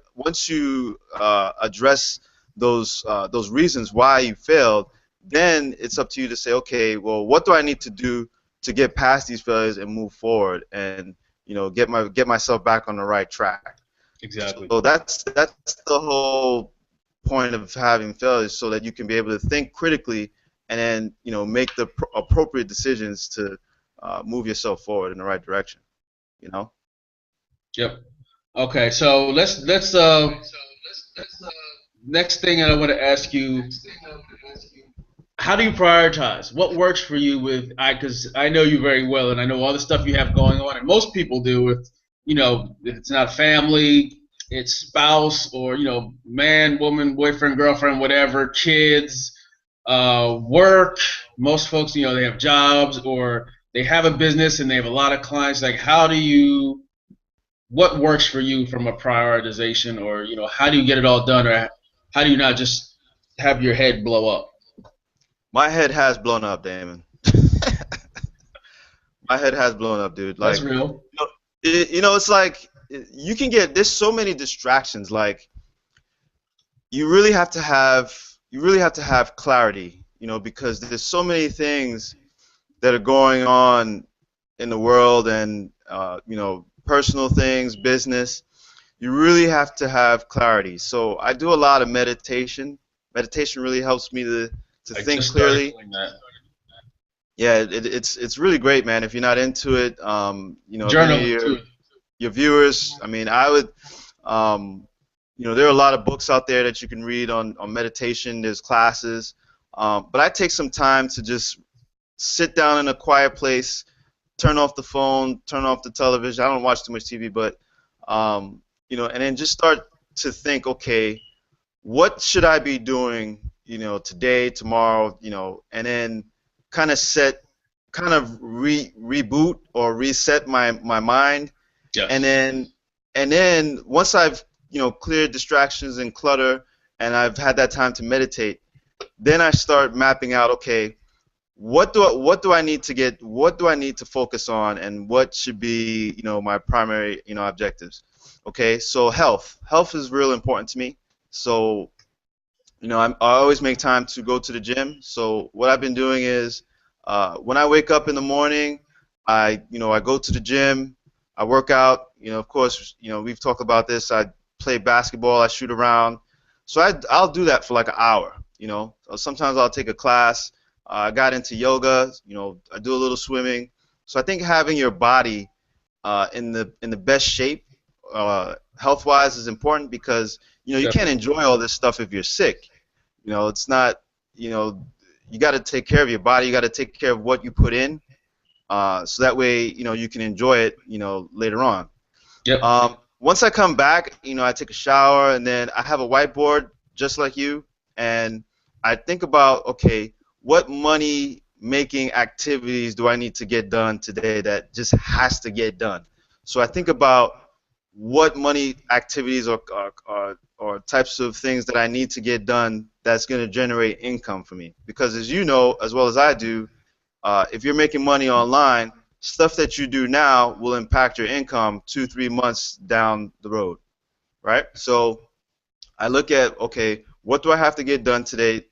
Speaker 2: address those reasons why you failed, then it's up to you to say, okay, well, what do I need to do to get past these failures and move forward and get myself back on the right track.
Speaker 1: Exactly.
Speaker 2: So that's the whole point of having failures, so that you can be able to think critically and then make the appropriate decisions to move yourself forward in the right direction. You know.
Speaker 1: Yep. Okay, so let's next thing I want to ask you, how do you prioritize? What works for you with I because I know you very well and I know all the stuff you have going on and most people do with if it's not family, it's spouse or man, woman, boyfriend, girlfriend, whatever, kids, work. Most folks, they have jobs or they have a business and they have a lot of clients. Like, what works for you from a prioritization, or how do you get it all done, or how do you not just have your head blow up?
Speaker 2: My head has blown up, Damon. My head has blown up, dude.
Speaker 1: That's
Speaker 2: Like,
Speaker 1: real.
Speaker 2: it's like you can get. There's so many distractions. Like, you really have to have clarity, because there's so many things that are going on in the world, and personal things, business. you really have to have clarity. So I do a lot of meditation. Meditation really helps me to
Speaker 1: I
Speaker 2: think
Speaker 1: just started
Speaker 2: clearly.
Speaker 1: doing that.
Speaker 2: Yeah, it's really great, man. If you're not into it, if any of
Speaker 1: Journaling too.
Speaker 2: your viewers, I mean, I would, um, there are a lot of books out there that you can read on meditation. There's classes, but I take some time to just sit down in a quiet place, turn off the phone, turn off the television. I don't watch too much TV, but and then just start to think, okay, what should I be doing, today, tomorrow, and then kind of reboot or reset my mind, and
Speaker 1: Yes.
Speaker 2: then once I've cleared distractions and clutter, and I've had that time to meditate, then I start mapping out, okay, what do I need to focus on, and what should be my primary objectives. Okay, so health is real important to me. So I always make time to go to the gym. So what I've been doing is, when I wake up in the morning, I go to the gym, I work out. Of course, we've talked about this. I play basketball, I shoot around. So I'll do that for like an hour. Sometimes I'll take a class. I got into yoga. I do a little swimming. So I think having your body in the best shape, health-wise, is important, because you can't
Speaker 1: Definitely.
Speaker 2: enjoy all this stuff if you're sick. It's not. You got to take care of your body. You got to take care of what you put in, so that way you can enjoy it later on.
Speaker 1: Yep.
Speaker 2: Once I come back, I take a shower, and then I have a whiteboard just like you, and I think about, okay, what money making activities do I need to get done today that just has to get done. So I think about what money activities or types of things that I need to get done that's going to generate income for me. Because as you know, as well as I do, if you're making money online, stuff that you do now will impact your income 2, 3 months down the road, right? So I look at, okay, what do I have to get done today,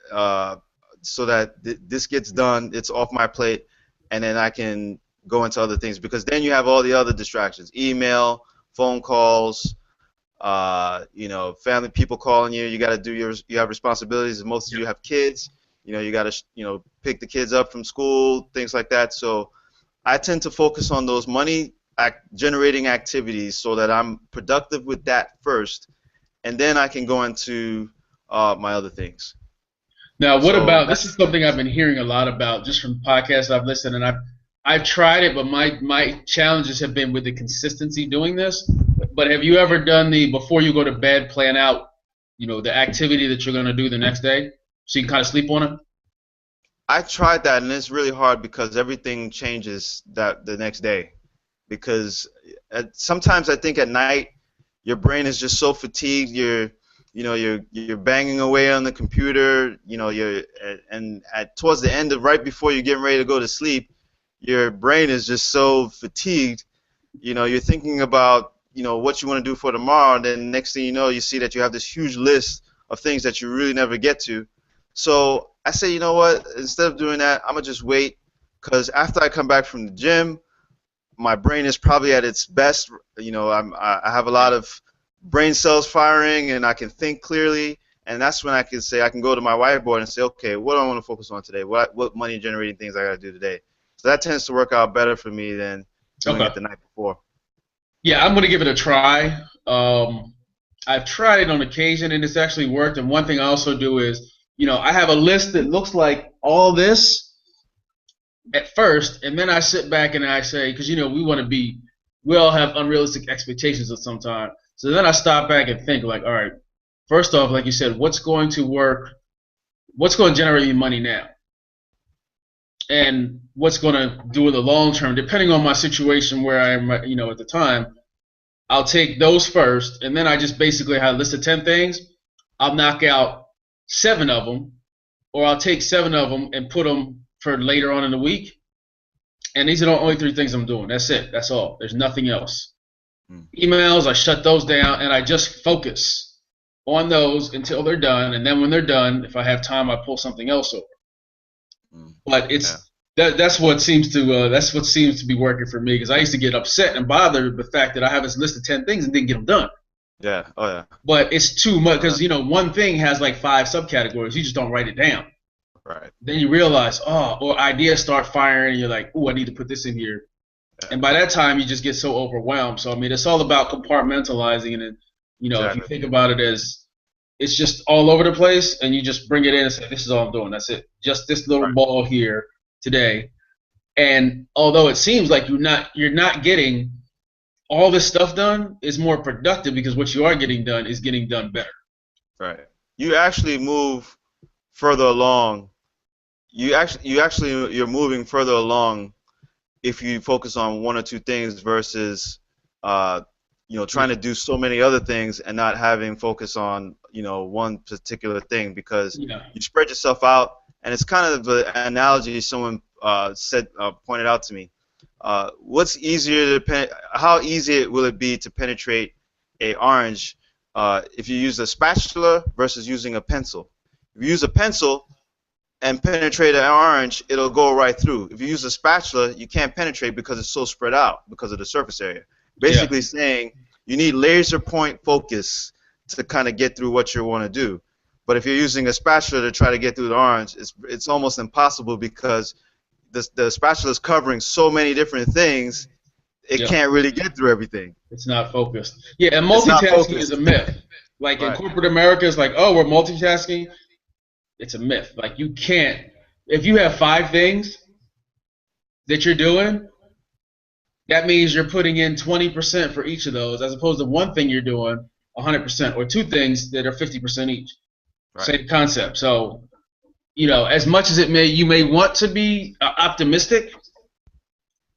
Speaker 2: so that this gets done, it's off my plate, and then I can go into other things, because then you have all the other distractions: email, phone calls, family, people calling you. You got to do you have responsibilities. Most of
Speaker 1: Yep.
Speaker 2: you have kids. You got to pick the kids up from school, things like that. So I tend to focus on those money generating activities so that I'm productive with that first, and then I can go into my other things.
Speaker 1: Now, what
Speaker 2: So
Speaker 1: about this? Is something I've been hearing a lot about just from podcasts I've listened, and I've tried it, but my challenges have been with the consistency doing this. But have you ever done the before you go to bed plan out, the activity that you're going to do the next day, so you can kind of sleep on it?
Speaker 2: I tried that, and it's really hard because everything changes that the next day. Because sometimes I think at night your brain is just so fatigued. You're banging away on the computer. And at towards the end of right before you're getting ready to go to sleep, your brain is just so fatigued. You're thinking about what you want to do for tomorrow, and then next thing you know, you see that you have this huge list of things that you really never get to. So I say, you know what? Instead of doing that, I'm gonna just wait, because after I come back from the gym, my brain is probably at its best. I have a lot of brain cells firing, and I can think clearly. And that's when I can say, I can go to my whiteboard and say, okay, what do I want to focus on today? What money generating things I got to do today? So that tends to work out better for me than doing
Speaker 1: Okay.
Speaker 2: it the night before.
Speaker 1: Yeah, I'm going to give it a try. I've tried it on occasion, and it's actually worked. And one thing I also do is, I have a list that looks like all this at first, and then I sit back and I say, because we all have unrealistic expectations of some time. So then I stop back and think, like, all right, first off, like you said, what's going to work? What's going to generate me money now? And what's going to do in the long term, depending on my situation where I am, at the time. I'll take those first, and then I just basically have a list of 10 things. I'll knock out 7 of them, or I'll take 7 of them and put them for later on in the week. And these are the only 3 things I'm doing. That's it. That's all. There's nothing else.
Speaker 2: Mm,
Speaker 1: Emails, I shut those down, and I just focus on those until they're done. And then when they're done, if I have time, I pull something else over.
Speaker 2: mm,
Speaker 1: But
Speaker 2: yeah.
Speaker 1: that's what seems to be working for me, because I used to get upset and bothered with the fact that I have this list of 10 things and didn't get them done.
Speaker 2: Yeah. Oh yeah.
Speaker 1: But it's too much
Speaker 2: Uh,
Speaker 1: because one thing has like five subcategories. You just don't write it down.
Speaker 2: right.
Speaker 1: Then you realize, oh, or ideas start firing, and you're like, oh, I need to put this in here.
Speaker 2: Yeah.
Speaker 1: And by that time, you just get so overwhelmed. So I mean, it's all about compartmentalizing, and if you
Speaker 2: Exactly.
Speaker 1: think about it as it's just all over the place, and you just bring it in and say, this is all I'm doing. That's it. Just this little
Speaker 2: Right.
Speaker 1: ball here today. And although it seems like you're not getting all this stuff done, is more productive because what you are getting done is getting done better.
Speaker 2: Right. You actually move further along. You're moving further along if you focus on one or two things versus uh,
Speaker 1: Yeah,
Speaker 2: trying to do so many other things and not having focus on one particular thing because
Speaker 1: yeah,
Speaker 2: you spread yourself out. And it's kind of the analogy someone pointed out to me. What's easier how easy will it be to penetrate a orange if you use a spatula versus using a pencil? If you use a pencil and penetrate an orange, it'll go right through. If you use a spatula, you can't penetrate because it's so spread out because of the surface area.
Speaker 1: yeah,
Speaker 2: Basically saying you need laser point focus to kind of get through what you want to do. But if you're using a spatula to try to get through the orange, it's almost impossible because the spatula is covering so many different things, it
Speaker 1: yeah.
Speaker 2: can't really get through everything.
Speaker 1: It's not focused. Yeah, and
Speaker 2: It's not
Speaker 1: multitasking is a
Speaker 2: focused.
Speaker 1: myth. Like in
Speaker 2: Right.
Speaker 1: corporate America, it's like, oh, we're multitasking. It's a myth. Like you can't. If you have five things that you're doing, that means you're putting in 20% for each of those, as opposed to one thing you're doing 100%, or two things that are 50% each.
Speaker 2: Right.
Speaker 1: Same concept. So, as much as you may want to be optimistic,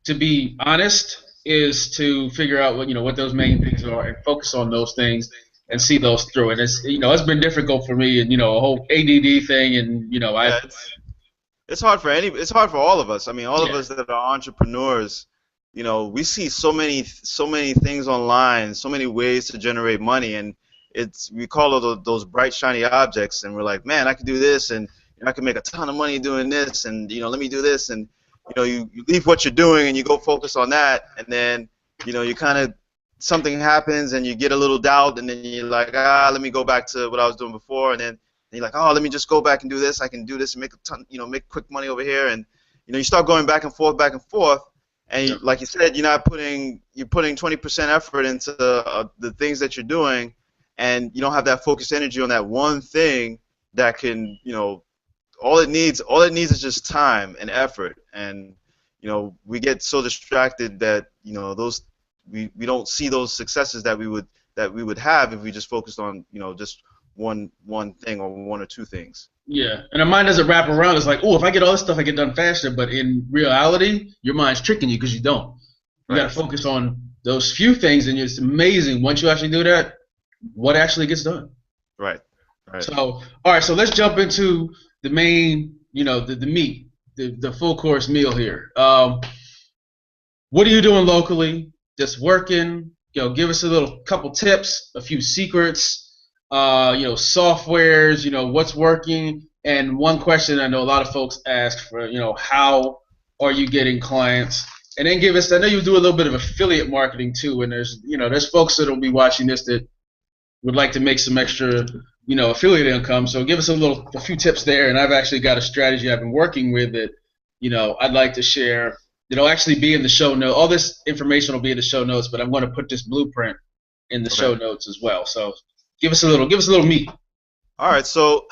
Speaker 1: to be honest, is to figure out what those main things are and focus on those things and
Speaker 2: Yeah.
Speaker 1: see those through. And it's been difficult for me, and a whole ADD thing, and
Speaker 2: Yeah. It's hard for all of us. I mean, all of
Speaker 1: yeah,
Speaker 2: us that are entrepreneurs, we see so many things online, so many ways to generate money, and we call those bright shiny objects, and we're like, man, I can do this, and I can make a ton of money doing this, and let me do this, and you leave what you're doing and you go focus on that, and then you kind of something happens and you get a little doubt, and then you're like, let me go back to what I was doing before, and then and you're like, oh, let me just go back and do this. I can do this and make a ton, make quick money over here. And you start going back and forth. And
Speaker 1: yeah,
Speaker 2: like you said, you're putting 20% effort into the things that you're doing, and you don't have that focused energy on that one thing that can, all it needs is just time and effort. And we get so distracted that those we don't see those successes that we would have if we just focused on just one thing or one or two things.
Speaker 1: yeah. And our mind doesn't wrap around. It's like, oh, if I get all this stuff, I get done faster. But in reality, your mind's tricking you because you don't. You got to
Speaker 2: Right.
Speaker 1: focus on those few things, and it's amazing once you actually do that, what actually gets done.
Speaker 2: Right. Right.
Speaker 1: So, all right, so let's jump into the main, the meat, the full course meal here. What are you doing locally that's working? Give us a little couple tips, a few secrets, softwares, what's working. And one question I know a lot of folks ask for, how are you getting clients? And then give us, I know you do a little bit of affiliate marketing too, and there's folks that'll be watching this that would like to make some extra, affiliate income. So give us a few tips there. And I've actually got a strategy I've been working with that, I'd like to share. It'll actually be in the show note. All this information will be in the show notes, but I'm going to put this blueprint in the
Speaker 2: Okay.
Speaker 1: show notes as well. So give us a little meat.
Speaker 2: All right. So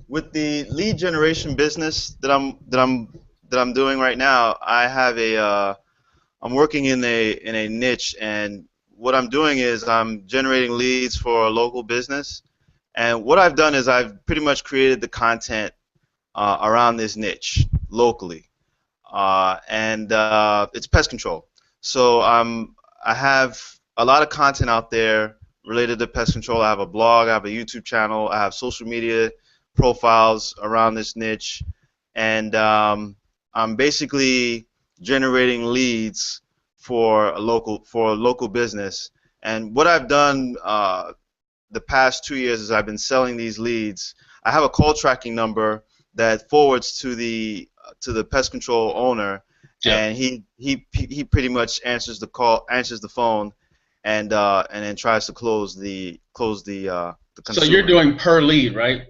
Speaker 2: with the lead generation business that I'm doing right now, I'm working in a niche, and what I'm doing is I'm generating leads for a local business. And what I've done is I've pretty much created the content around this niche locally, and it's pest control. So I have a lot of content out there related to pest control. I have a blog, I have a YouTube channel, I have social media profiles around this niche, and I'm basically generating leads for a local business. And what I've done the past 2 years is I've been selling these leads. I have a call tracking number that forwards to the pest control owner,
Speaker 1: Yeah.
Speaker 2: and he pretty much answers the phone, and then tries to close the
Speaker 1: So you're
Speaker 2: consumer.
Speaker 1: doing per lead, right?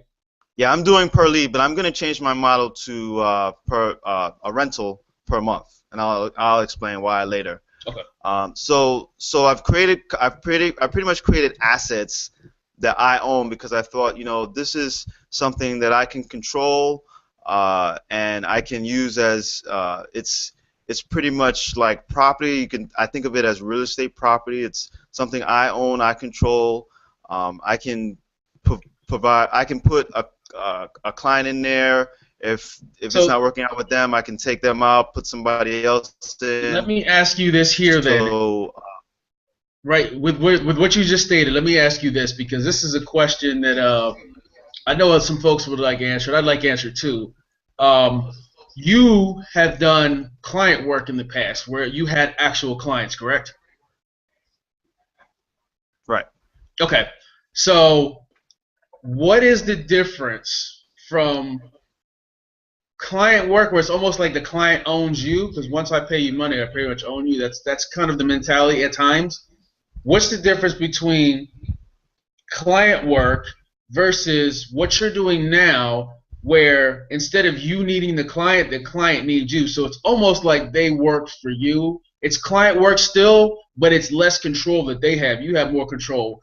Speaker 2: Yeah, I'm doing per lead, but I'm going to change my model to per a rental per month, and I'll explain why later.
Speaker 1: Okay.
Speaker 2: So I pretty much created assets that I own because I thought, this is something that I can control, and I can use as it's pretty much like property. I think of it as real estate property. It's something I own, I control. I can provide. I can put a client in there. If it's
Speaker 1: So
Speaker 2: not working out with them, I can take them out, put somebody else
Speaker 1: let
Speaker 2: in.
Speaker 1: me ask you this here then.
Speaker 2: So
Speaker 1: Right, with what you just stated, let me ask you this because this is a question that I know some folks would like answered. I'd like answered too. Um, you have done client work in the past where you had actual clients, correct?
Speaker 2: right.
Speaker 1: Okay. So, what is the difference from client work where it's almost like the client owns you? Because once I pay you money, I pretty much own you. That's kind of the mentality at times. What's the difference between client work versus what you're doing now, where instead of you needing the client needs you? So it's almost like they work for you. It's client work still, but it's less control that they have. You have more control.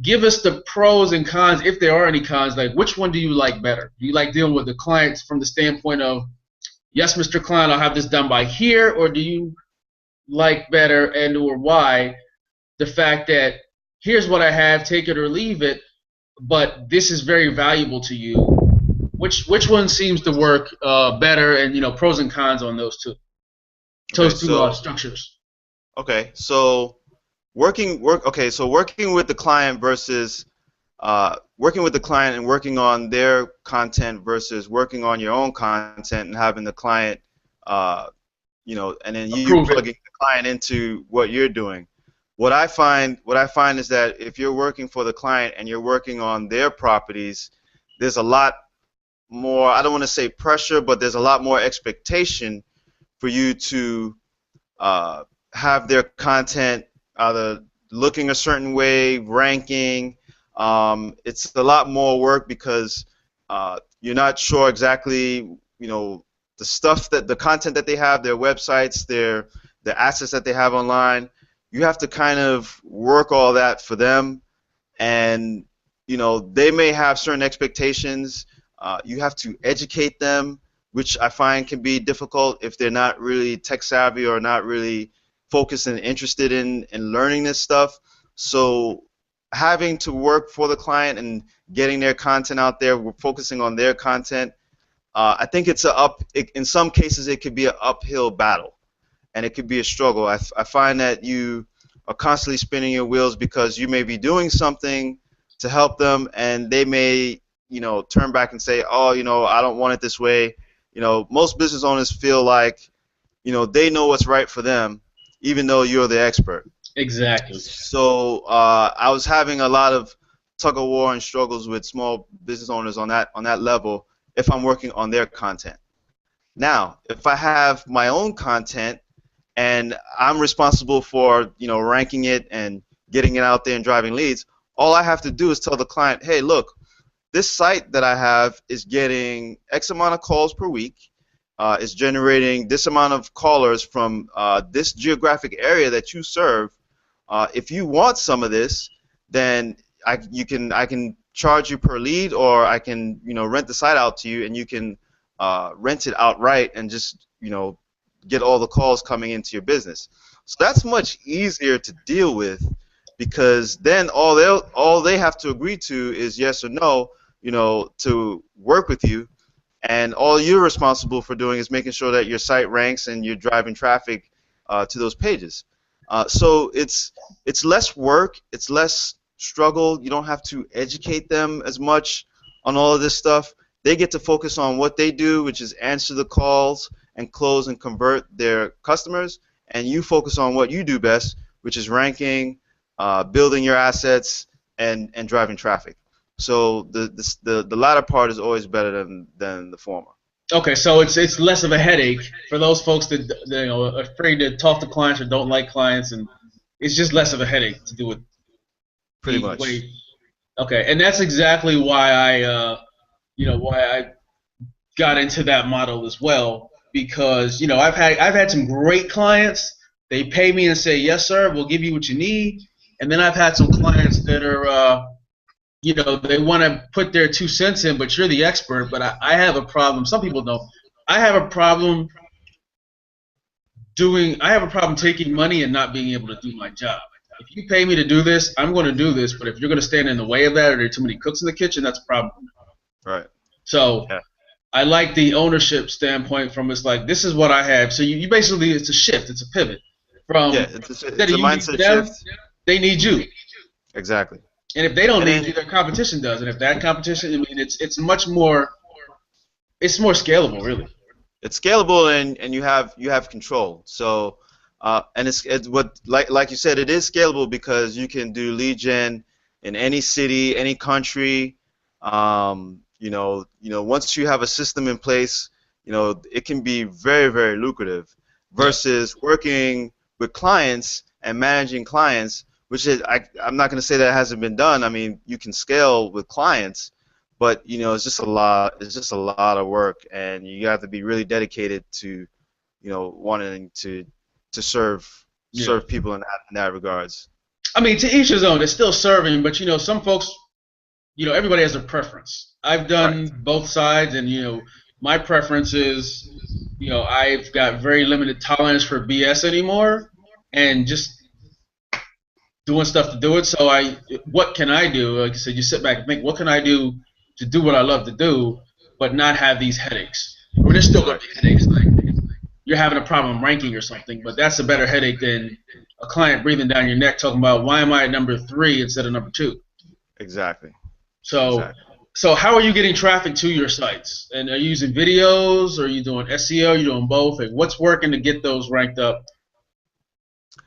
Speaker 1: Give us the pros and cons, if there are any cons. Like, which one do you like better? Do you like dealing with the clients from the standpoint of, yes, Mr. Client, I'll have this done by here, or do you like better and or why the fact that here's what I have, take it or leave it, but this is very valuable to you? Which one seems to work better, and pros and cons on
Speaker 2: Okay.
Speaker 1: those two
Speaker 2: So
Speaker 1: structures.
Speaker 2: okay. So working with the client versus working with the client and working on their content versus working on your own content and having the client, uh, and then you
Speaker 1: Approve it.
Speaker 2: plugging the client into what you're doing. What I find is that if you're working for the client and you're working on their properties, there's a lot more. I don't want to say pressure, but there's a lot more expectation for you to uh, have their content either looking a certain way, ranking. It's a lot more work because you're not sure exactly, the content that they have, their websites, the assets that they have online. You have to kind of work all that for them, and they may have certain expectations. You have to educate them, which I find can be difficult if they're not really tech savvy or not really focused and interested in learning this stuff. So having to work for the client and getting their content out there, we're focusing on their content. I think in some cases it could be an uphill battle, and it could be a struggle. I find that you are constantly spinning your wheels because you may be doing something to help them, and they may, turn back and say, oh, I don't want it this way. Most business owners feel like, they know what's right for them, even though you're the expert.
Speaker 1: Exactly.
Speaker 2: So I was having a lot of tug of war and struggles with small business owners on that level if I'm working on their content. Now, if I have my own content and I'm responsible for ranking it and getting it out there and driving leads, all I have to do is tell the client, hey, look, this site that I have is getting X amount of calls per week. It's generating this amount of callers from this geographic area that you serve. If you want some of this, then I can charge you per lead, or I can rent the site out to you, and you can rent it outright and just get all the calls coming into your business. So that's much easier to deal with because then all they have to agree to is yes or no, to work with you, and all you're responsible for doing is making sure that your site ranks and you're driving traffic to those pages. So it's less work, it's less struggle. You don't have to educate them as much on all of this stuff. They get to focus on what they do, which is answer the calls and close and convert their customers, and you focus on what you do best, which is ranking, building your assets, and driving traffic. So the latter part is always better than the former.
Speaker 1: Okay, so it's less of a headache for those folks that are afraid to talk to clients or don't like clients, and it's just less of a headache to do it
Speaker 2: Pretty
Speaker 1: the
Speaker 2: much.
Speaker 1: way. Okay, and that's exactly why why I got into that model as well because I've had some great clients. They pay me and say, "Yes, sir, we'll give you what you need." And then I've had some clients that are they want to put their 2 cents in, but you're the expert. But I have a problem. Some people don't. I have a problem I have a problem taking money and not being able to do my job. If you pay me to do this, I'm going to do this. But if you're going to stand in the way of that, or there are too many cooks in the kitchen, that's a problem.
Speaker 2: Right.
Speaker 1: So
Speaker 2: Yeah.
Speaker 1: I like the ownership standpoint from it's like this is what I have. So you basically it's a shift, it's a pivot
Speaker 2: Yeah.
Speaker 1: from instead
Speaker 2: It's
Speaker 1: of
Speaker 2: a
Speaker 1: you need
Speaker 2: mindset
Speaker 1: them,
Speaker 2: shift.
Speaker 1: they need you.
Speaker 2: Exactly.
Speaker 1: And if they don't
Speaker 2: And
Speaker 1: need you,
Speaker 2: then
Speaker 1: their competition does. And if that competition, I mean, it's much more, it's more scalable, really.
Speaker 2: it's scalable, and you have control. So and it's what like you said, it is scalable because you can do lead gen in any city, any country. Once you have a system in place, it can be very, very lucrative
Speaker 1: Yeah.
Speaker 2: versus working with clients and managing clients, which is I'm not going to say that hasn't been done. I mean, you can scale with clients, but it's just a lot. It's just a lot of work, and you have to be really dedicated to wanting to
Speaker 1: Yeah.
Speaker 2: serve people in that regards.
Speaker 1: I mean, to each his own. It's still serving, but some folks, everybody has a preference. I've
Speaker 2: Right.
Speaker 1: done both sides, and my preference is, I've got very limited tolerance for BS anymore, and just doing stuff to do it. So what can I do? Like I said, you sit back and think, what can I do to do what I love to do, but not have these headaches? I mean, there's still going
Speaker 2: Right.
Speaker 1: to be headaches, like you're having a problem ranking or something, but that's a better headache than a client breathing down your neck talking about why am I at number 3 instead of number 2.
Speaker 2: Exactly.
Speaker 1: So,
Speaker 2: Exactly.
Speaker 1: so how are you getting traffic to your sites? And are you using videos? Or are you doing SEO? Are you doing both? Like, what's working to get those ranked up?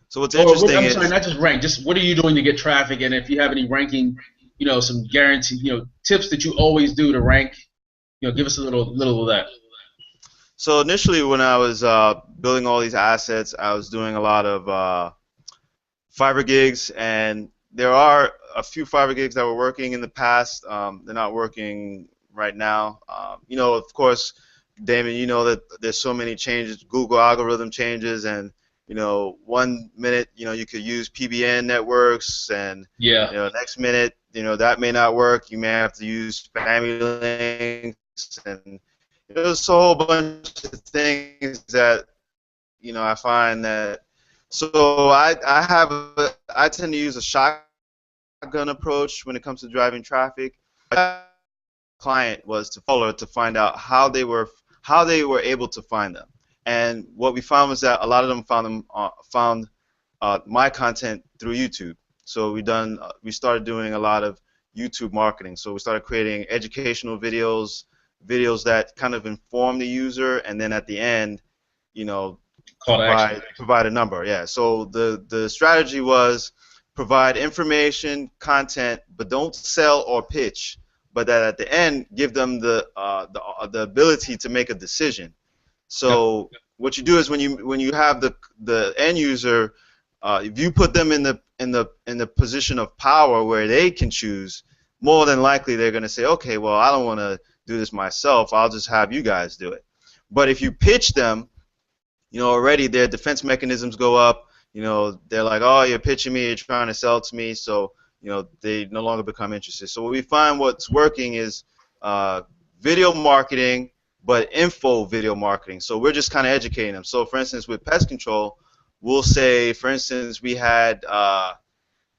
Speaker 2: So what's
Speaker 1: Or
Speaker 2: interesting
Speaker 1: I'm sorry,
Speaker 2: is
Speaker 1: not just rank. Just what are you doing to get traffic? And if you have any ranking, some guarantee, tips that you always do to rank, give us a little of that.
Speaker 2: so initially when I was building all these assets, I was doing a lot of Fiverr gigs, and there are a few Fiverr gigs that were working in the past. They're not working right now. Of course, Damon, you know that there's so many changes, Google algorithm changes, and 1 minute, you could use PBN networks, and
Speaker 1: Yeah,
Speaker 2: next minute, that may not work. You may have to use spammy links, and there's a whole bunch of things that I find that. So I tend to use a shotgun approach when it comes to driving traffic. My client was to follow to find out how they were able to find them, and what we found was that a lot of them found my content through YouTube. So we started doing a lot of YouTube marketing. So we started creating educational videos that kind of inform the user, and then at the end, you know,
Speaker 1: call to action.
Speaker 2: provide a number. Yeah. So the strategy was provide information, content, but don't sell or pitch. But that at the end, give them the ability to make a decision.
Speaker 1: Yep.
Speaker 2: So what you do is when you have the end user, if you put them in the position of power where they can choose, more than likely they're going to say, okay, well, I don't want to do this myself. I'll just have you guys do it. But if you pitch them, already their defense mechanisms go up. They're like, oh, you're pitching me, you're trying to sell to me, so they no longer become interested. So what we find what's working is video marketing, but info video marketing. So we're just kind of educating them. So for instance, with pest control, we'll say, for instance, we had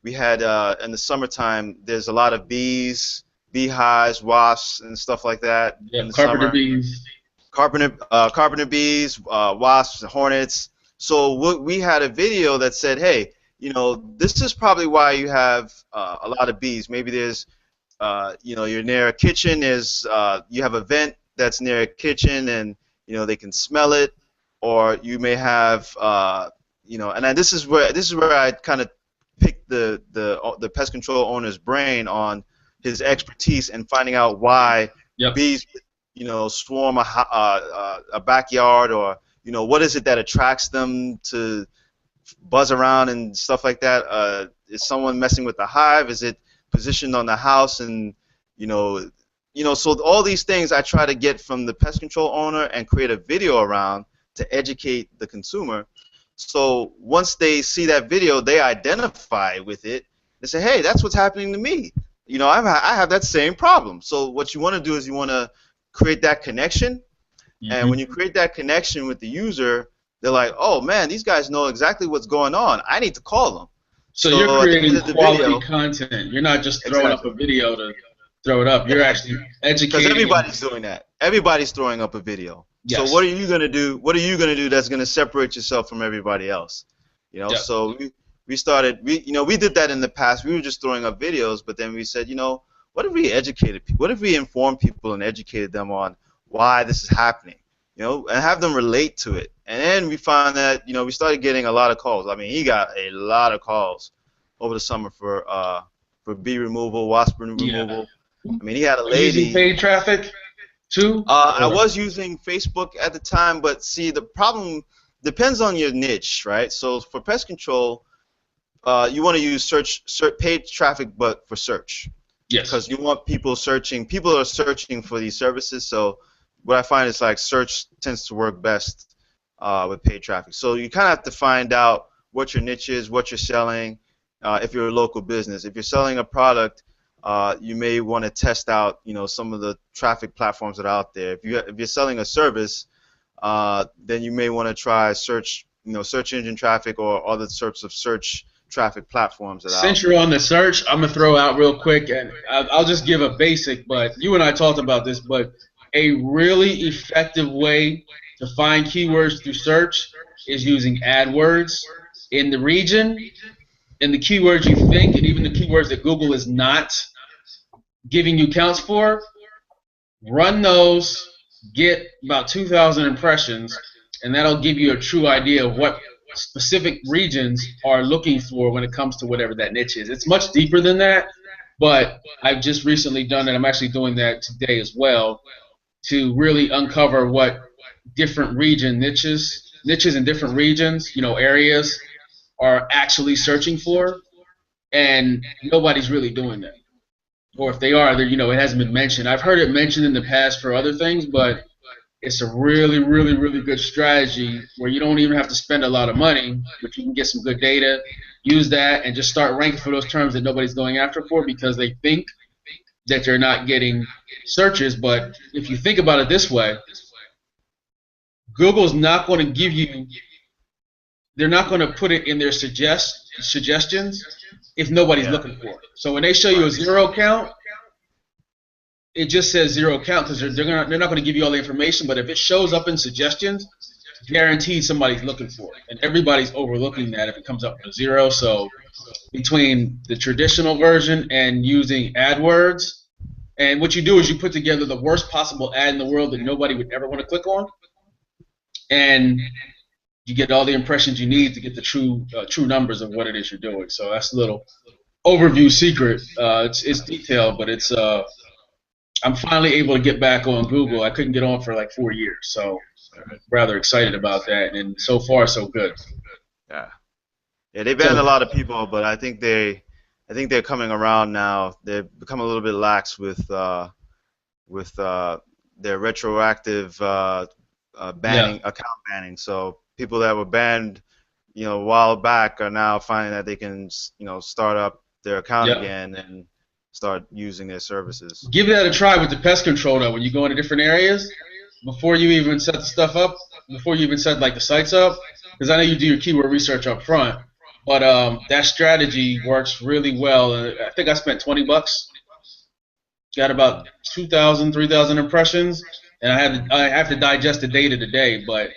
Speaker 2: in the summertime, there's a lot of bees, beehives, wasps, and stuff like that in
Speaker 1: Yep.
Speaker 2: the
Speaker 1: Carpenter
Speaker 2: summer.
Speaker 1: bees.
Speaker 2: Carpenter bees, wasps, and hornets. So we had a video that said, hey, this is probably why you have a lot of bees. Maybe there's, you're near a kitchen. You have a vent that's near a kitchen, and they can smell it, or you may have, and then this is where I kind of picked the pest control owner's brain on his expertise and finding out why
Speaker 1: Yep.
Speaker 2: bees swarm a backyard, or what is it that attracts them buzz around and stuff like that? Is someone messing with the hive? Is it positioned on the house? And you know, so all these things I try to get from the pest control owner and create a video around to educate the consumer. So once they see that video, they identify with it. They say, "Hey, that's what's happening to me. I have that same problem." So what you want to do is you want to create that connection, and when
Speaker 1: Hmm.
Speaker 2: you create that connection with the user, they're like, "Oh man, these guys know exactly what's going on. I need to call them."
Speaker 1: So you're
Speaker 2: So at the end
Speaker 1: creating
Speaker 2: of the
Speaker 1: quality
Speaker 2: video,
Speaker 1: content. You're not just throwing up
Speaker 2: exactly.
Speaker 1: a video to throw it up. You're
Speaker 2: Yeah,
Speaker 1: actually
Speaker 2: because
Speaker 1: educating and
Speaker 2: everybody's doing that. Everybody's throwing up a video. So what
Speaker 1: yes.
Speaker 2: are you gonna do? What are you gonna do that's gonna separate yourself from everybody else?
Speaker 1: Yep.
Speaker 2: So we started. We did that in the past. We were just throwing up videos, but then we said, what if we educated people? What if we informed people and educated them on why this is happening? And have them relate to it. And then we found that we started getting a lot of calls. I mean, he got a lot of calls over the summer for bee removal, wasp
Speaker 1: Yeah.
Speaker 2: removal. I mean, he had a
Speaker 1: Are you using
Speaker 2: lady.
Speaker 1: paid traffic too?
Speaker 2: I
Speaker 1: Or
Speaker 2: was using Facebook at the time, but see, the problem depends on your niche, right? So for pest control, you want to use search paid traffic, but for search,
Speaker 1: yes.
Speaker 2: because you want people searching. People are searching for these services. So what I find is like search tends to work best with paid traffic. So you kind of have to find out what your niche is, what you're selling. If you're a local business, if you're selling a product, you may want to test out, some of the traffic platforms that are out there. If you're selling a service, then you may want to try search engine traffic or other sorts of search traffic platforms that are
Speaker 1: Since
Speaker 2: out
Speaker 1: you're
Speaker 2: there.
Speaker 1: on the search, I'm gonna throw out real quick, and I'll just give a basic. But you and I talked about this, but a really effective way to find keywords through search is using AdWords in the region, and the keywords you think, and even the keywords that Google is not giving you counts for. Run those, get about 2,000 impressions, and that'll give you a true idea of what specific regions are looking for when it comes to whatever that niche is. It's much deeper than that, but I've just recently done it. I'm actually doing that today as well to really uncover what different niches in different regions, areas are actually searching for, and nobody's really doing that. Or if they are, it hasn't been mentioned. I've heard it mentioned in the past for other things, but it's a really, really, really good strategy where you don't even have to spend a lot of money, but you can get some good data, use that, and just start ranking for those terms that nobody's going after for because they think that they're not getting searches. But if you think about it this way, Google's not going to give you, they're not going to put it in their suggestions if nobody's
Speaker 2: Yeah.
Speaker 1: looking for it. So when they show you a
Speaker 2: Right.
Speaker 1: zero count, it just says zero count because they're not going to give you all the information. But if it shows up in suggestions, guaranteed somebody's looking for it, and everybody's overlooking that if it comes up with a zero. So between the traditional version and using AdWords, and what you do is you put together the worst possible ad in the world that nobody would ever want to click on, and you get all the impressions you need to get the true numbers of what it is you're doing. So that's a little overview secret. It's detailed, but it's I'm finally able to get back on Google. I couldn't get on for like 4 years, so I'm rather excited about that. And so far, so good.
Speaker 2: Yeah. Yeah, they banned a
Speaker 1: So
Speaker 2: lot of people, but I think they're coming around now. They've become a little bit lax with their retroactive
Speaker 1: yeah,
Speaker 2: account banning. So people that were banned, a while back are now finding that they can, start up their account
Speaker 1: yeah.
Speaker 2: again and start using their services.
Speaker 1: Give that a try with the pest control though. When you go into different areas, before you even set the stuff up, before you even set like the sites up, because I know you do your keyword research up front, but that strategy works really well. I think I spent $20, got about 2,000, 3,000 impressions, and I have to digest the data today. But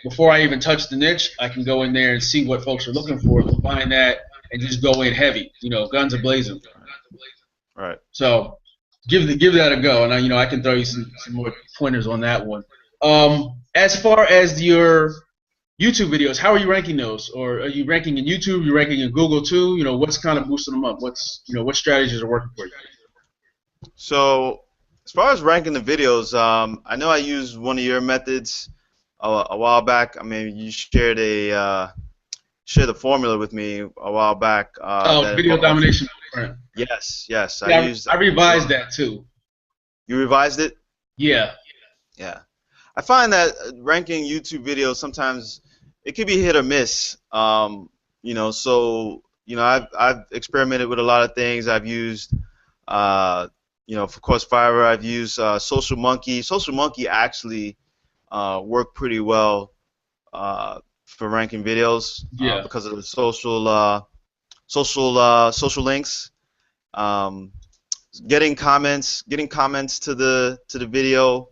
Speaker 1: before I even touch the niche, I can go in there and see what folks are looking for, combine that, and just go in heavy. Guns a blazing.
Speaker 2: Right.
Speaker 1: So give that a go, and I can throw you some more pointers on that one. As far as your YouTube videos, how are you ranking those? Or are you ranking in YouTube? Are you ranking in Google too? What's kind of boosting them up? What strategies are working for you?
Speaker 2: So as far as ranking the videos, I know I used one of your methods a while back. I mean, you shared the formula with me a while back
Speaker 1: Oh,
Speaker 2: that
Speaker 1: video
Speaker 2: involved.
Speaker 1: domination blueprint.
Speaker 2: Yes, I
Speaker 1: Yeah,
Speaker 2: used.
Speaker 1: I revised that too.
Speaker 2: You revised it?
Speaker 1: Yeah.
Speaker 2: Yeah. I find that ranking YouTube videos sometimes it can be hit or miss. So I've experimented with a lot of things. I've used, uh, of course, Fiverr. I've used Social Monkey. Social Monkey actually worked pretty well for ranking videos
Speaker 1: Yeah.
Speaker 2: because of the social links. Um, getting comments to the video,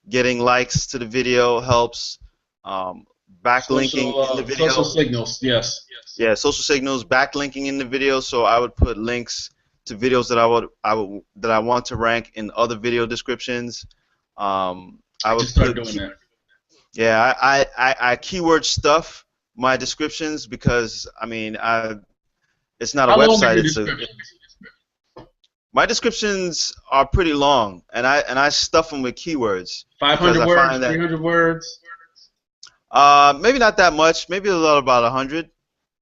Speaker 2: getting likes to the video helps. Um, backlinking in the
Speaker 1: Social
Speaker 2: video,
Speaker 1: signals. Yes.
Speaker 2: yeah, social signals, backlinking in the video. So I would put links to videos that I want to rank in other video descriptions. I
Speaker 1: I
Speaker 2: would
Speaker 1: just started
Speaker 2: put
Speaker 1: doing that.
Speaker 2: yeah, I keyword stuff my descriptions because I mean it's not a
Speaker 1: How long are
Speaker 2: website.
Speaker 1: your
Speaker 2: It's a
Speaker 1: descriptions?
Speaker 2: My descriptions are pretty long, and I stuff them with keywords because
Speaker 1: 500
Speaker 2: I
Speaker 1: words,
Speaker 2: find that
Speaker 1: 300 words.
Speaker 2: maybe not that much, maybe a little about 100.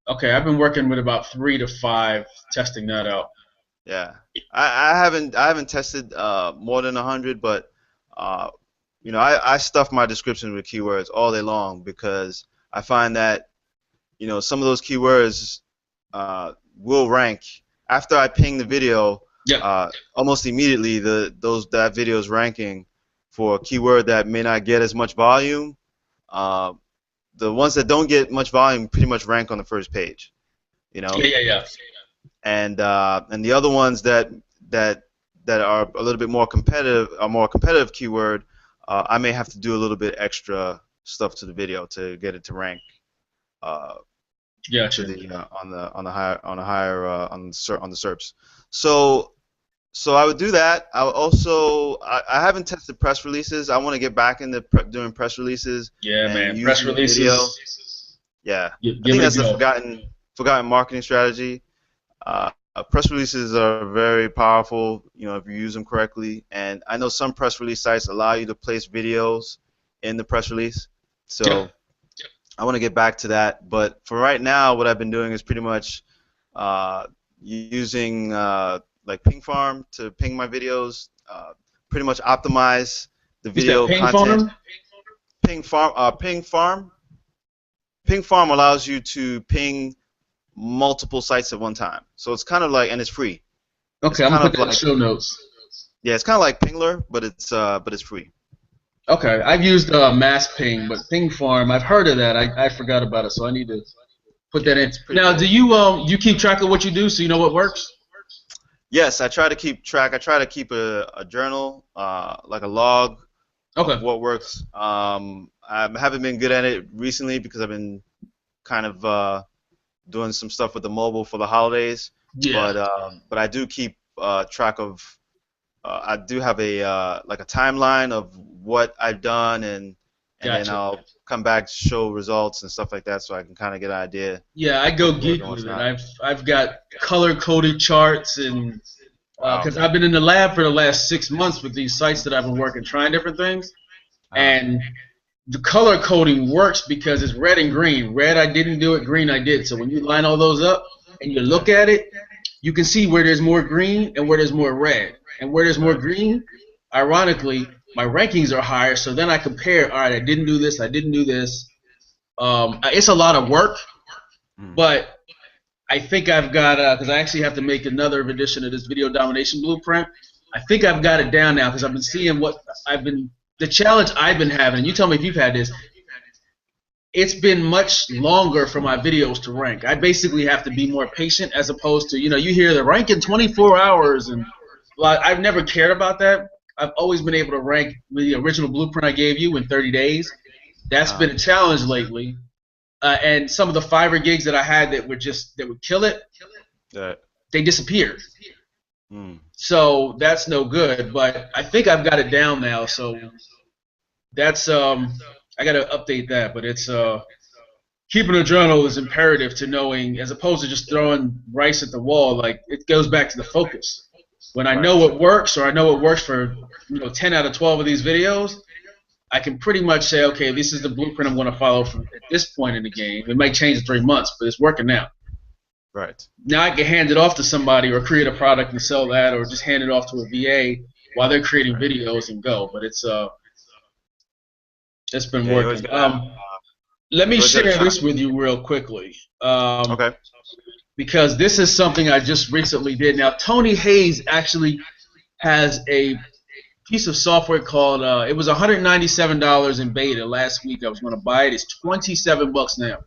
Speaker 1: Okay, I've been working with about 3 to 5, testing that out.
Speaker 2: Yeah, I haven't tested more than 100, but uh, I stuff my descriptions with keywords all day long because I find that some of those keywords will rank after I ping the video.
Speaker 1: Yep.
Speaker 2: Almost immediately, that video is ranking for a keyword that may not get as much volume. Uh, the ones that don't get much volume pretty much rank on the first page, you know,
Speaker 1: Yeah, yeah, yeah.
Speaker 2: and the other ones that that are a little bit more competitive, a more competitive keyword, I may have to do a little bit extra stuff to the video to get it to rank uh, to
Speaker 1: Gotcha.
Speaker 2: the on the SERPs. So I would do that. I haven't tested press releases. I want to get back into doing press releases
Speaker 1: Yeah,
Speaker 2: and
Speaker 1: man. Press
Speaker 2: using the video.
Speaker 1: releases.
Speaker 2: Yeah, I
Speaker 1: Give
Speaker 2: think
Speaker 1: it a
Speaker 2: that's the
Speaker 1: go.
Speaker 2: forgotten marketing strategy. Press releases are very powerful, if you use them correctly. And I know some press release sites allow you to place videos in the press release.
Speaker 1: Yep.
Speaker 2: So I want to get back to that. But for right now, what I've been doing is pretty much uh, using like Ping Farm to ping my videos, pretty much optimize the
Speaker 1: You said
Speaker 2: video
Speaker 1: ping
Speaker 2: content.
Speaker 1: farm?
Speaker 2: Ping Farm allows you to ping multiple sites at one time. So it's kind of like, and it's free. It's
Speaker 1: Okay, I'm gonna
Speaker 2: kind
Speaker 1: put
Speaker 2: of
Speaker 1: that in the
Speaker 2: like,
Speaker 1: show notes.
Speaker 2: yeah, it's kind of like Pingler, but it's free.
Speaker 1: Okay, I've used Mass Ping, but Ping Farm, I've heard of that. I forgot about it, so I need to put that
Speaker 2: Yeah,
Speaker 1: in.
Speaker 2: it's pretty
Speaker 1: Now,
Speaker 2: cool.
Speaker 1: do you keep track of what you do so you know what works?
Speaker 2: Yes, I try to keep track. I try to keep a journal, like a log of
Speaker 1: Okay.
Speaker 2: what works. I haven't been good at it recently because I've been kind of doing some stuff with the mobile for the holidays.
Speaker 1: Yeah.
Speaker 2: But I do keep track of. I do have a like a timeline of what I've done, and then
Speaker 1: Gotcha.
Speaker 2: I'll come back to show results and stuff like that, so I can kind of get an idea
Speaker 1: Yeah, I
Speaker 2: of
Speaker 1: go
Speaker 2: what's working,
Speaker 1: geek
Speaker 2: and what's
Speaker 1: with it.
Speaker 2: not.
Speaker 1: I've got color coded charts and
Speaker 2: Wow.
Speaker 1: because I've been in the lab for the last 6 months with these sites that I've been working, trying different things,
Speaker 2: Uh,
Speaker 1: and the color coding works because it's red and green. Red, I didn't do it. Green, I did. So when you line all those up and you
Speaker 2: yeah.
Speaker 1: look at it, you can see where there's more green and where there's more red. And where there's more
Speaker 2: Right.
Speaker 1: green, ironically, my rankings are higher. So then I compare. All right, I didn't do this. I didn't do this. It's a lot of work,
Speaker 2: Mm.
Speaker 1: but I think I've got because I actually have to make another edition of this video domination blueprint. I think I've got it down now because I've been seeing what I've been the challenge I've been having. And you tell me if you've had this. It's been much longer for my videos to rank. I basically have to be more patient as opposed to you hear the rank in 24 hours and like I've never cared about that. I've always been able to rank with the original blueprint I gave you in 30 days. That's
Speaker 2: Uh,
Speaker 1: been a challenge lately. And some of the Fiverr gigs that I had that would kill it,
Speaker 2: that.
Speaker 1: they disappeared.
Speaker 2: Mm.
Speaker 1: So that's no good. But I think I've got it down now. So that's I got to update that. But it's keeping a journal is imperative to knowing, as opposed to just throwing rice at the wall. Like it goes back to the focus. When I
Speaker 2: Right.
Speaker 1: know what works, or I know what works for 10 out of 12 of these videos, I can pretty much say, okay, this is the blueprint I'm going to follow from at this point in the game. It might change in 3 months, but it's working now.
Speaker 2: Right.
Speaker 1: Now I can hand it off to somebody or create a product and sell that, or just hand it off to a VA while they're creating
Speaker 2: Right.
Speaker 1: videos and go. But it's been
Speaker 2: Yeah, you always
Speaker 1: working.
Speaker 2: gotta
Speaker 1: Let me
Speaker 2: you always gotta
Speaker 1: share
Speaker 2: try.
Speaker 1: this with you real quickly,
Speaker 2: Okay.
Speaker 1: because this is something I just recently did. Now Tony Hayes actually has a piece of software called. It was $197 in beta last week. I was going to buy it. It's $27 now.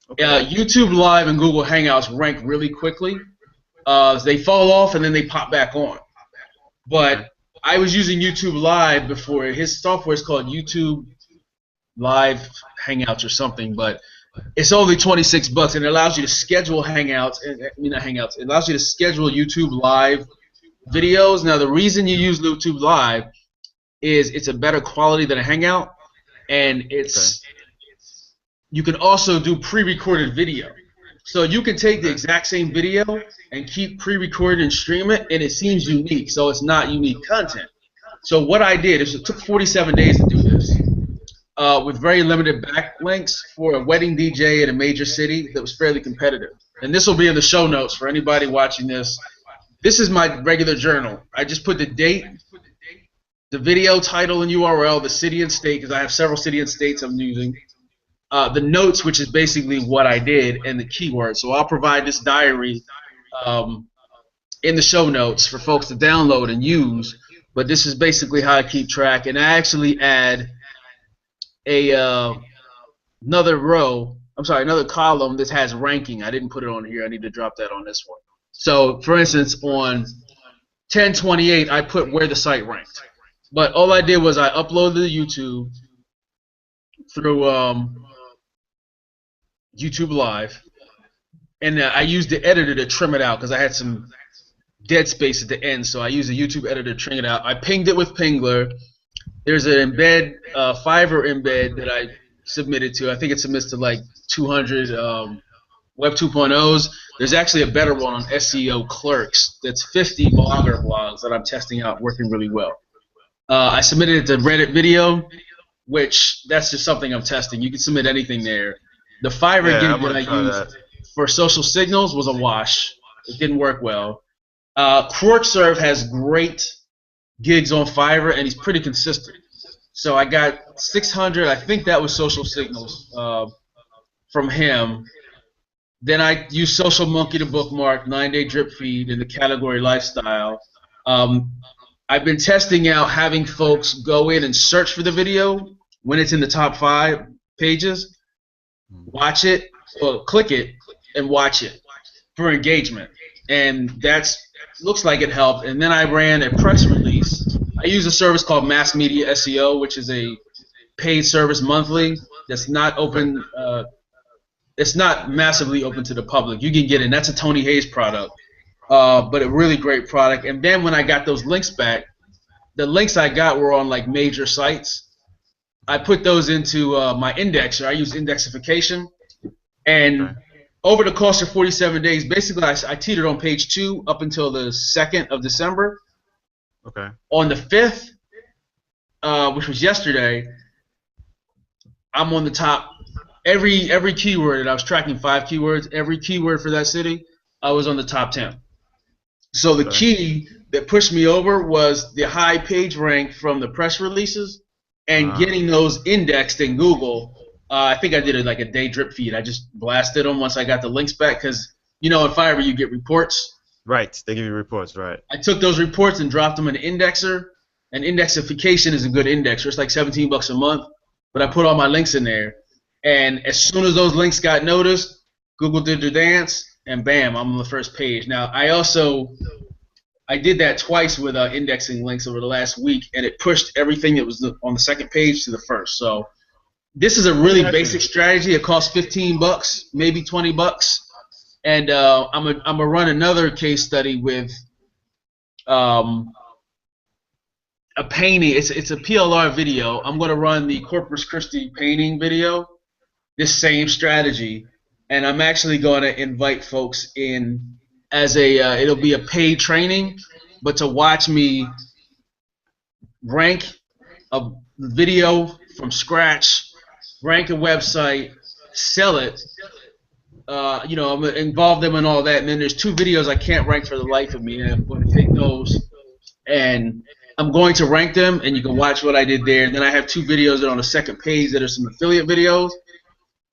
Speaker 2: Okay.
Speaker 1: YouTube Live and Google Hangouts rank really quickly. They fall off and then they pop back on.
Speaker 2: Okay.
Speaker 1: But I was using YouTube Live before. His software is called YouTube Live Hangouts or something, but it's only $26 and it allows you to schedule Hangouts. Not Hangouts. It allows you to schedule YouTube Live videos. Now the reason you use YouTube Live is it's a better quality than a Hangout, and it's you can also do pre-recorded video. So you can take the exact same video and keep pre-recorded and stream it, and it seems unique. So it's not unique content. So what I did is it took 47 days to do this with very limited backlinks for a wedding DJ in a major city that was fairly competitive. And this will be in the show notes for anybody watching this. This is my regular journal. I just put the date, the video title and URL, the city and state, because I have several city and states I'm using. The notes, which is basically what I did, and the keywords. So I'll provide this diary in the show notes for folks to download and use. But this is basically how I keep track. And I actually add another column that has ranking. I didn't put it on here. I need to drop that on this one. So, for instance, on 1028, I put where the site ranked. But all I did was I uploaded to YouTube through YouTube Live, and I used the editor to trim it out because I had some dead space at the end, so I used the YouTube editor to trim it out. I pinged it with Pingler. There's an embed, Fiverr embed that I submitted to. I think it submits to like 200 Web 2.0s. There's actually a better one on SEO Clerks that's 50 blogger blogs that I'm testing out, working really well. I submitted it to Reddit Video, which that's just something I'm testing. You can submit anything there. The Fiverr gig that I used for social signals was a wash. It didn't work well. QuarkServe has great gigs on Fiverr, and he's pretty consistent. So I got 600. I think that was social signals from him. Then I used Social Monkey to bookmark 9-day drip feed in the category lifestyle. I've been testing out having folks go in and search for the video when it's in the top 5 pages. Watch it, or click it, and watch it for engagement. And that's looks like it helped. And then I ran a press release. I use a service called Mass Media SEO, which is a paid service monthly that's not open. It's not massively open to the public. You can get in. That's a Tony Hayes product, but a really great product. And then when I got those links back, the links I got were on like major sites. I put those into my indexer. I use indexification, and over the course of 47 days, basically I teetered on page 2 up until the 2nd of December.
Speaker 2: Okay.
Speaker 1: On the 5th, which was yesterday, I'm on the top. Every keyword, and I was tracking 5 keywords. Every keyword for that city, I was on the top 10. So the key that pushed me over was the high page rank from the press releases and getting those indexed in Google. I think I did it like a day drip feed. I just blasted them once I got the links back because, in Fiverr you get reports.
Speaker 2: Right, they give you reports, right.
Speaker 1: I took those reports and dropped them in an indexer. And indexification is a good indexer. It's like $17 a month. But I put all my links in there. And as soon as those links got noticed, Google did their dance, and bam, I'm on the first page. Now, I did that twice with indexing links over the last week, and it pushed everything that was on the second page to the first. So this is a really basic strategy. It costs $15, maybe $20, and I'm gonna run another case study with a painting. It's a PLR video. I'm gonna run the Corpus Christi painting video. This same strategy, and I'm actually going to invite folks in as it'll be a paid training, but to watch me rank a video from scratch, rank a website, sell it. I'm involve them in all that. And then there's two videos I can't rank for the life of me. And I'm going to take those and I'm going to rank them, and you can watch what I did there. And then I have two videos that are on the second page that are some affiliate videos.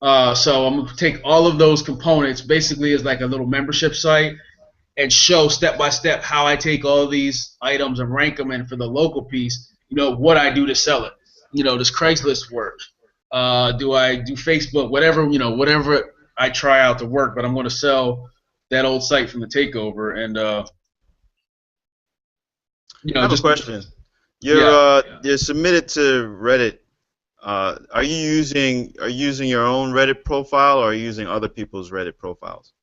Speaker 1: So I'm going to take all of those components basically as like a little membership site and show step by step how I take all these items and rank them. And for the local piece, what I do to sell it. Does Craigslist work? Do I do Facebook? Whatever I try out to work. But I'm going to sell that old site from the takeover, and
Speaker 2: I have a
Speaker 1: just
Speaker 2: question.
Speaker 1: yeah.
Speaker 2: You're submitted to Reddit. Are you using your own Reddit profile, or are you using other people's Reddit profiles?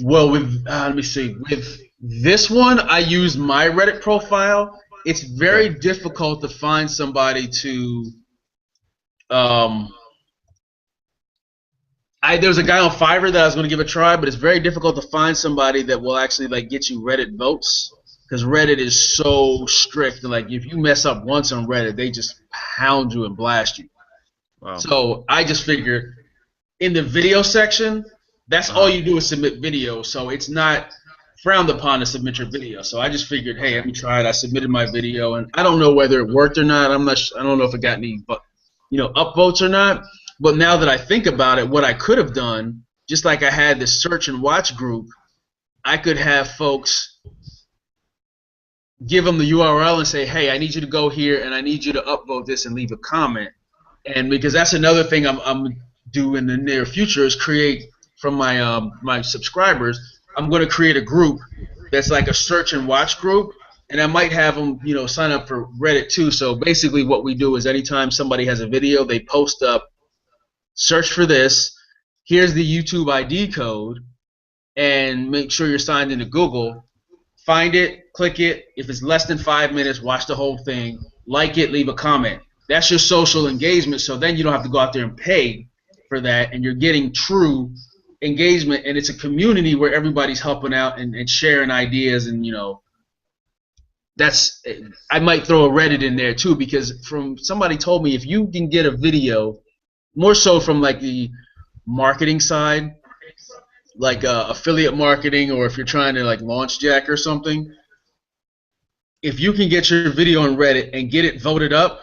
Speaker 1: Well, with let me see. With this one, I use my Reddit profile. It's
Speaker 2: Okay.
Speaker 1: very difficult to find somebody to. Um, there's a guy on Fiverr that I was going to give a try, but it's very difficult to find somebody that will actually like get you Reddit votes because Reddit is so strict. Like if you mess up once on Reddit, they just pound you and blast you.
Speaker 2: Wow.
Speaker 1: So I just figured in the video section, that's all
Speaker 2: Uh-huh.
Speaker 1: you do is submit video. So it's not frowned upon to submit your video. So I just figured, hey,
Speaker 2: Okay.
Speaker 1: let me try it. I submitted my video, and I don't know whether it worked or not. I don't know if it got any, but upvotes or not. But now that I think about it, what I could have done, just like I had this search and watch group, I could have folks give them the URL and say, hey, I need you to go here and I need you to upvote this and leave a comment. And because that's another thing I'm do in the near future is create from my subscribers. I'm going to create a group that's like a search and watch group, and I might have them sign up for Reddit too. So basically, what we do is anytime somebody has a video, they post up, search for this. Here's the YouTube ID code, and make sure you're signed into Google. Find it, click it. If it's less than 5 minutes, watch the whole thing. Like it, leave a comment. That's your social engagement. So then you don't have to go out there and pay for that, and you're getting true engagement. And it's a community where everybody's helping out and sharing ideas. And that's I might throw a Reddit in there too because from somebody told me if you can get a video, more so from like the marketing side, like affiliate marketing, or if you're trying to like launch Jack or something, if you can get your video on Reddit and get it voted up,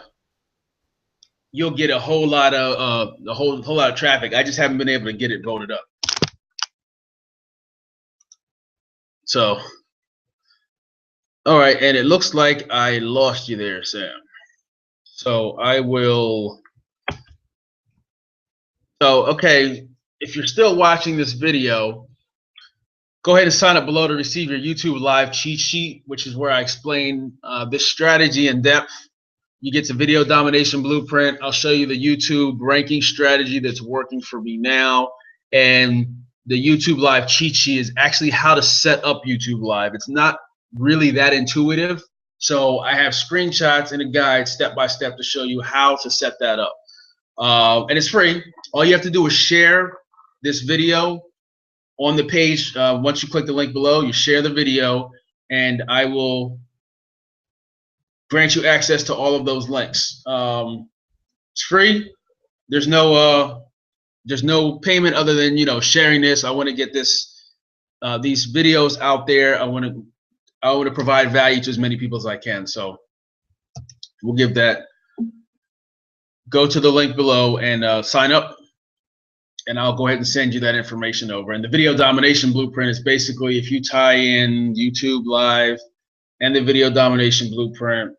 Speaker 1: you'll get a whole lot of traffic. I just haven't been able to get it voted up. So, all right, and it looks like I lost you there, Sam. So I will. So okay, if you're still watching this video, go ahead and sign up below to receive your YouTube live cheat sheet, which is where I explain this strategy in depth. You get the video domination blueprint. I'll show you the YouTube ranking strategy that's working for me now. And the YouTube live cheat sheet is actually how to set up YouTube live. It's not really that intuitive. So I have screenshots and a guide step by step to show you how to set that up. And it's free. All you have to do is share this video on the page. Once you click the link below, you share the video, and I will grant you access to all of those links. It's free. There's no payment other than sharing this. I want to get these videos out there. I want to provide value to as many people as I can. So we'll give that. Go to the link below and sign up, and I'll go ahead and send you that information over. And the video domination blueprint is basically if you tie in YouTube Live and the video domination blueprint,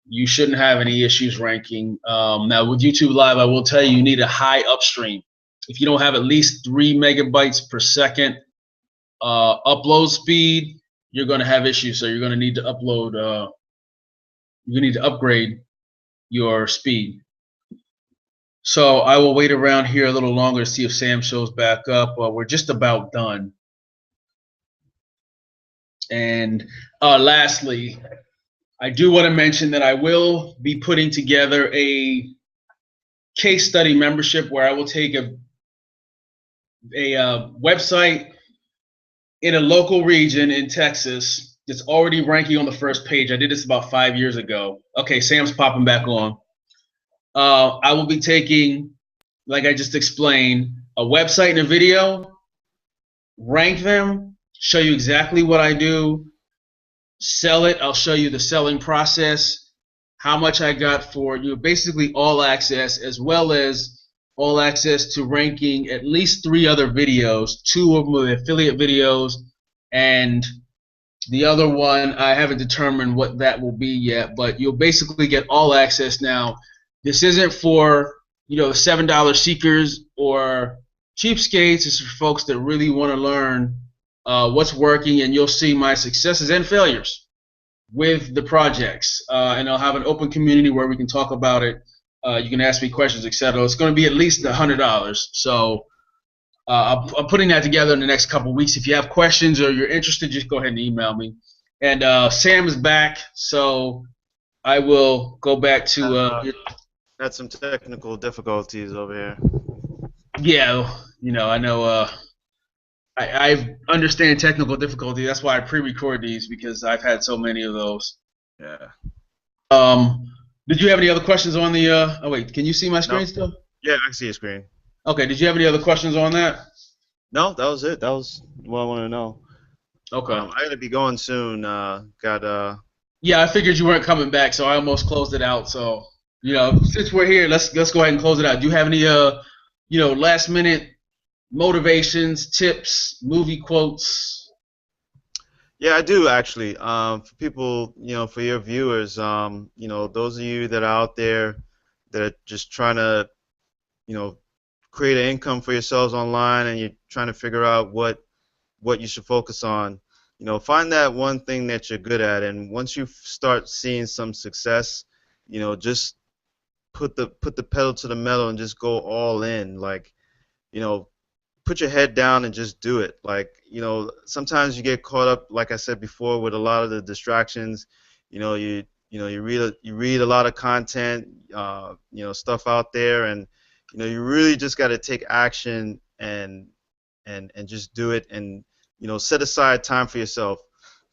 Speaker 1: you shouldn't have any issues ranking. Now with YouTube Live, I will tell you, you need a high upstream. If you don't have at least 3 megabytes per second upload speed, you're going to have issues. So you're going to need to upload. You need to upgrade your speed. So I will wait around here a little longer to see if Sam shows back up. We're just about done. And lastly, I do want to mention that I will be putting together a case study membership where I will take a website in a local region in Texas It's already ranking on the first page. I did this about 5 years ago. Okay, Sam's popping back on. I will be taking, like I just explained, a website and a video, rank them, show you exactly what I do, sell it. I'll show you the selling process, how much I got for you, basically all access, as well as all access to ranking at least 3 other videos. 2 of them are affiliate videos, and the other one, I haven't determined what that will be yet, but you'll basically get all access now. This isn't for, the $7 seekers or cheapskates. It's for folks that really want to learn what's working, and you'll see my successes and failures with the projects. And I'll have an open community where we can talk about it. You can ask me questions, etc. It's going to be at least $100. So I'm putting that together in the next couple of weeks. If you have questions or you're interested, just go ahead and email me. And Sam is back, so I will go back to.
Speaker 2: Had some technical difficulties over here.
Speaker 1: Yeah, I know. I understand technical difficulty. That's why I pre-record these, because I've had so many of those.
Speaker 2: Yeah.
Speaker 1: Did you have any other questions on the? Oh wait, can you see my screen
Speaker 2: No.
Speaker 1: still?
Speaker 2: Yeah, I can see your screen.
Speaker 1: Okay. Did you have any other questions on that?
Speaker 2: No, that was it. That was what I wanted to know.
Speaker 1: Okay.
Speaker 2: I gotta be going soon.
Speaker 1: Yeah, I figured you weren't coming back, so I almost closed it out. So, since we're here, let's go ahead and close it out. Do you have any last minute motivations, tips, movie quotes?
Speaker 2: Yeah, I do actually. For people, for your viewers, those of you that are out there that are just trying to, create an income for yourselves online, and you're trying to figure out what you should focus on. Find that one thing that you're good at, and once you start seeing some success, just put the pedal to the metal and just go all in. Like, put your head down and just do it. Like, sometimes you get caught up, like I said before, with a lot of the distractions. You read a lot of content, stuff out there, and you really just got to take action and just do it, and set aside time for yourself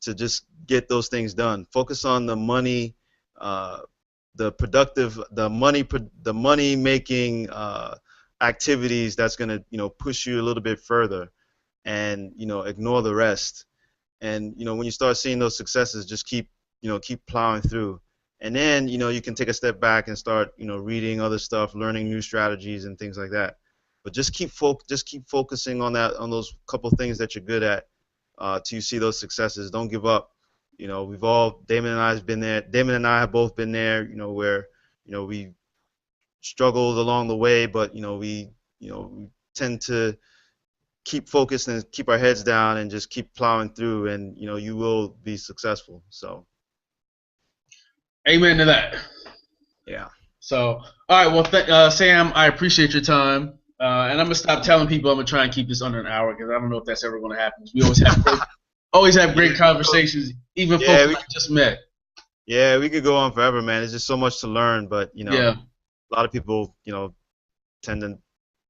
Speaker 2: to just get those things done. Focus on the money, the money making activities that's going to push you a little bit further, and ignore the rest. And when you start seeing those successes, just keep plowing through. And then you can take a step back and start reading other stuff, learning new strategies and things like that. But just keep focusing on those couple things that you're good at, till you see those successes. Don't give up. Damon and I have been there. Damon and I have both been there. Where we struggled along the way, but we tend to keep focused and keep our heads down and just keep plowing through, and you will be successful. So.
Speaker 1: Amen to that.
Speaker 2: Yeah.
Speaker 1: So, all right. Well, Sam, I appreciate your time. And I'm gonna stop telling people I'm gonna try and keep this under an hour, because I don't know if that's ever gonna happen. We always have great conversations, even folks I just met.
Speaker 2: Yeah, we could go on forever, man. There's just so much to learn, but
Speaker 1: Yeah.
Speaker 2: a lot of people tend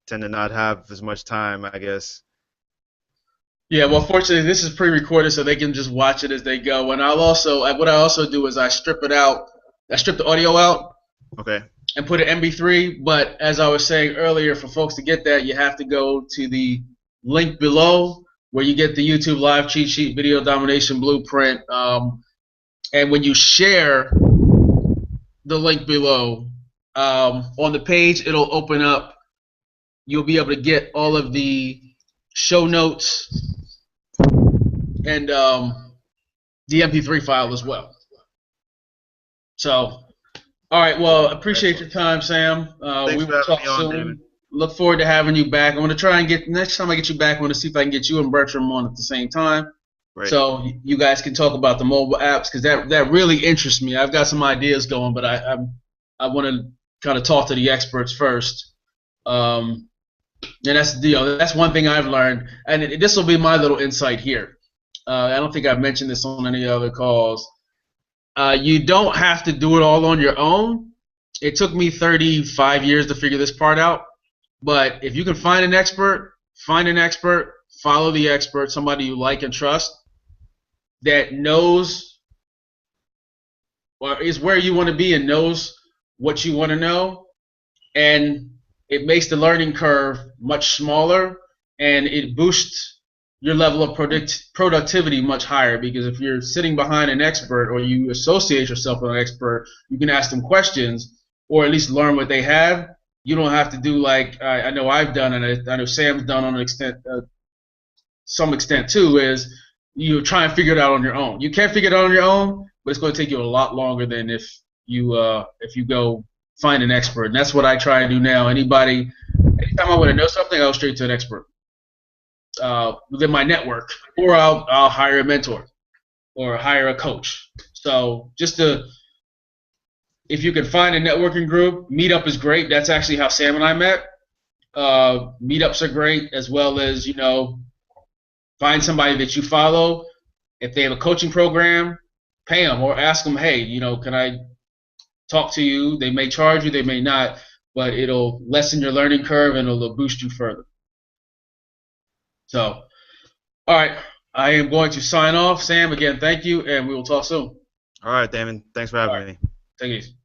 Speaker 2: to not have as much time, I guess.
Speaker 1: Yeah. Well, fortunately, this is pre-recorded, so they can just watch it as they go. And what I also do is I strip it out. I strip the audio out.
Speaker 2: Okay.
Speaker 1: And put an MP3, but as I was saying earlier, for folks to get that, you have to go to the link below where you get the YouTube Live Cheat Sheet Video Domination Blueprint. And when you share the link below, on the page, it'll open up. You'll be able to get all of the show notes and the MP3 file as well. So. All right. Well, appreciate your time, Sam. We will talk soon. Look forward to having you back. I'm going to try and next time I get you back, I'm going to see if I can get you and Bertram on at the same time.
Speaker 2: Right.
Speaker 1: So you guys can talk about the mobile apps, because that really interests me. I've got some ideas going, but I want to kind of talk to the experts first. And that's one thing I've learned, and this will be my little insight here. I don't think I've mentioned this on any other calls. You don't have to do it all on your own. It took me 35 years to figure this part out. But if you can find an expert, follow the expert, somebody you like and trust, that knows or is where you want to be and knows what you want to know, and it makes the learning curve much smaller, and it boosts your level of productivity much higher, because if you're sitting behind an expert or you associate yourself with an expert, you can ask them questions or at least learn what they have. You don't have to do like I know I've done, and I know Sam's done on an extent, some extent too, is you try and figure it out on your own. You can't figure it out on your own, but it's going to take you a lot longer than if you go find an expert. And that's what I try and do now. Anytime I want to know something, I'll go straight to an expert within my network, or I'll hire a mentor or hire a coach. So if you can find a networking group, Meetup is great. That's actually how Sam and I met. Meetups are great, as well as find somebody that you follow. If they have a coaching program, pay them or ask them, hey, can I talk to you? They may charge you, they may not, but it'll lessen your learning curve and it'll boost you further. So, all right, I am going to sign off. Sam, again, thank you, and we will talk soon.
Speaker 2: All right, Damon. Thanks for
Speaker 1: All
Speaker 2: having
Speaker 1: right,
Speaker 2: me.
Speaker 1: take it easy.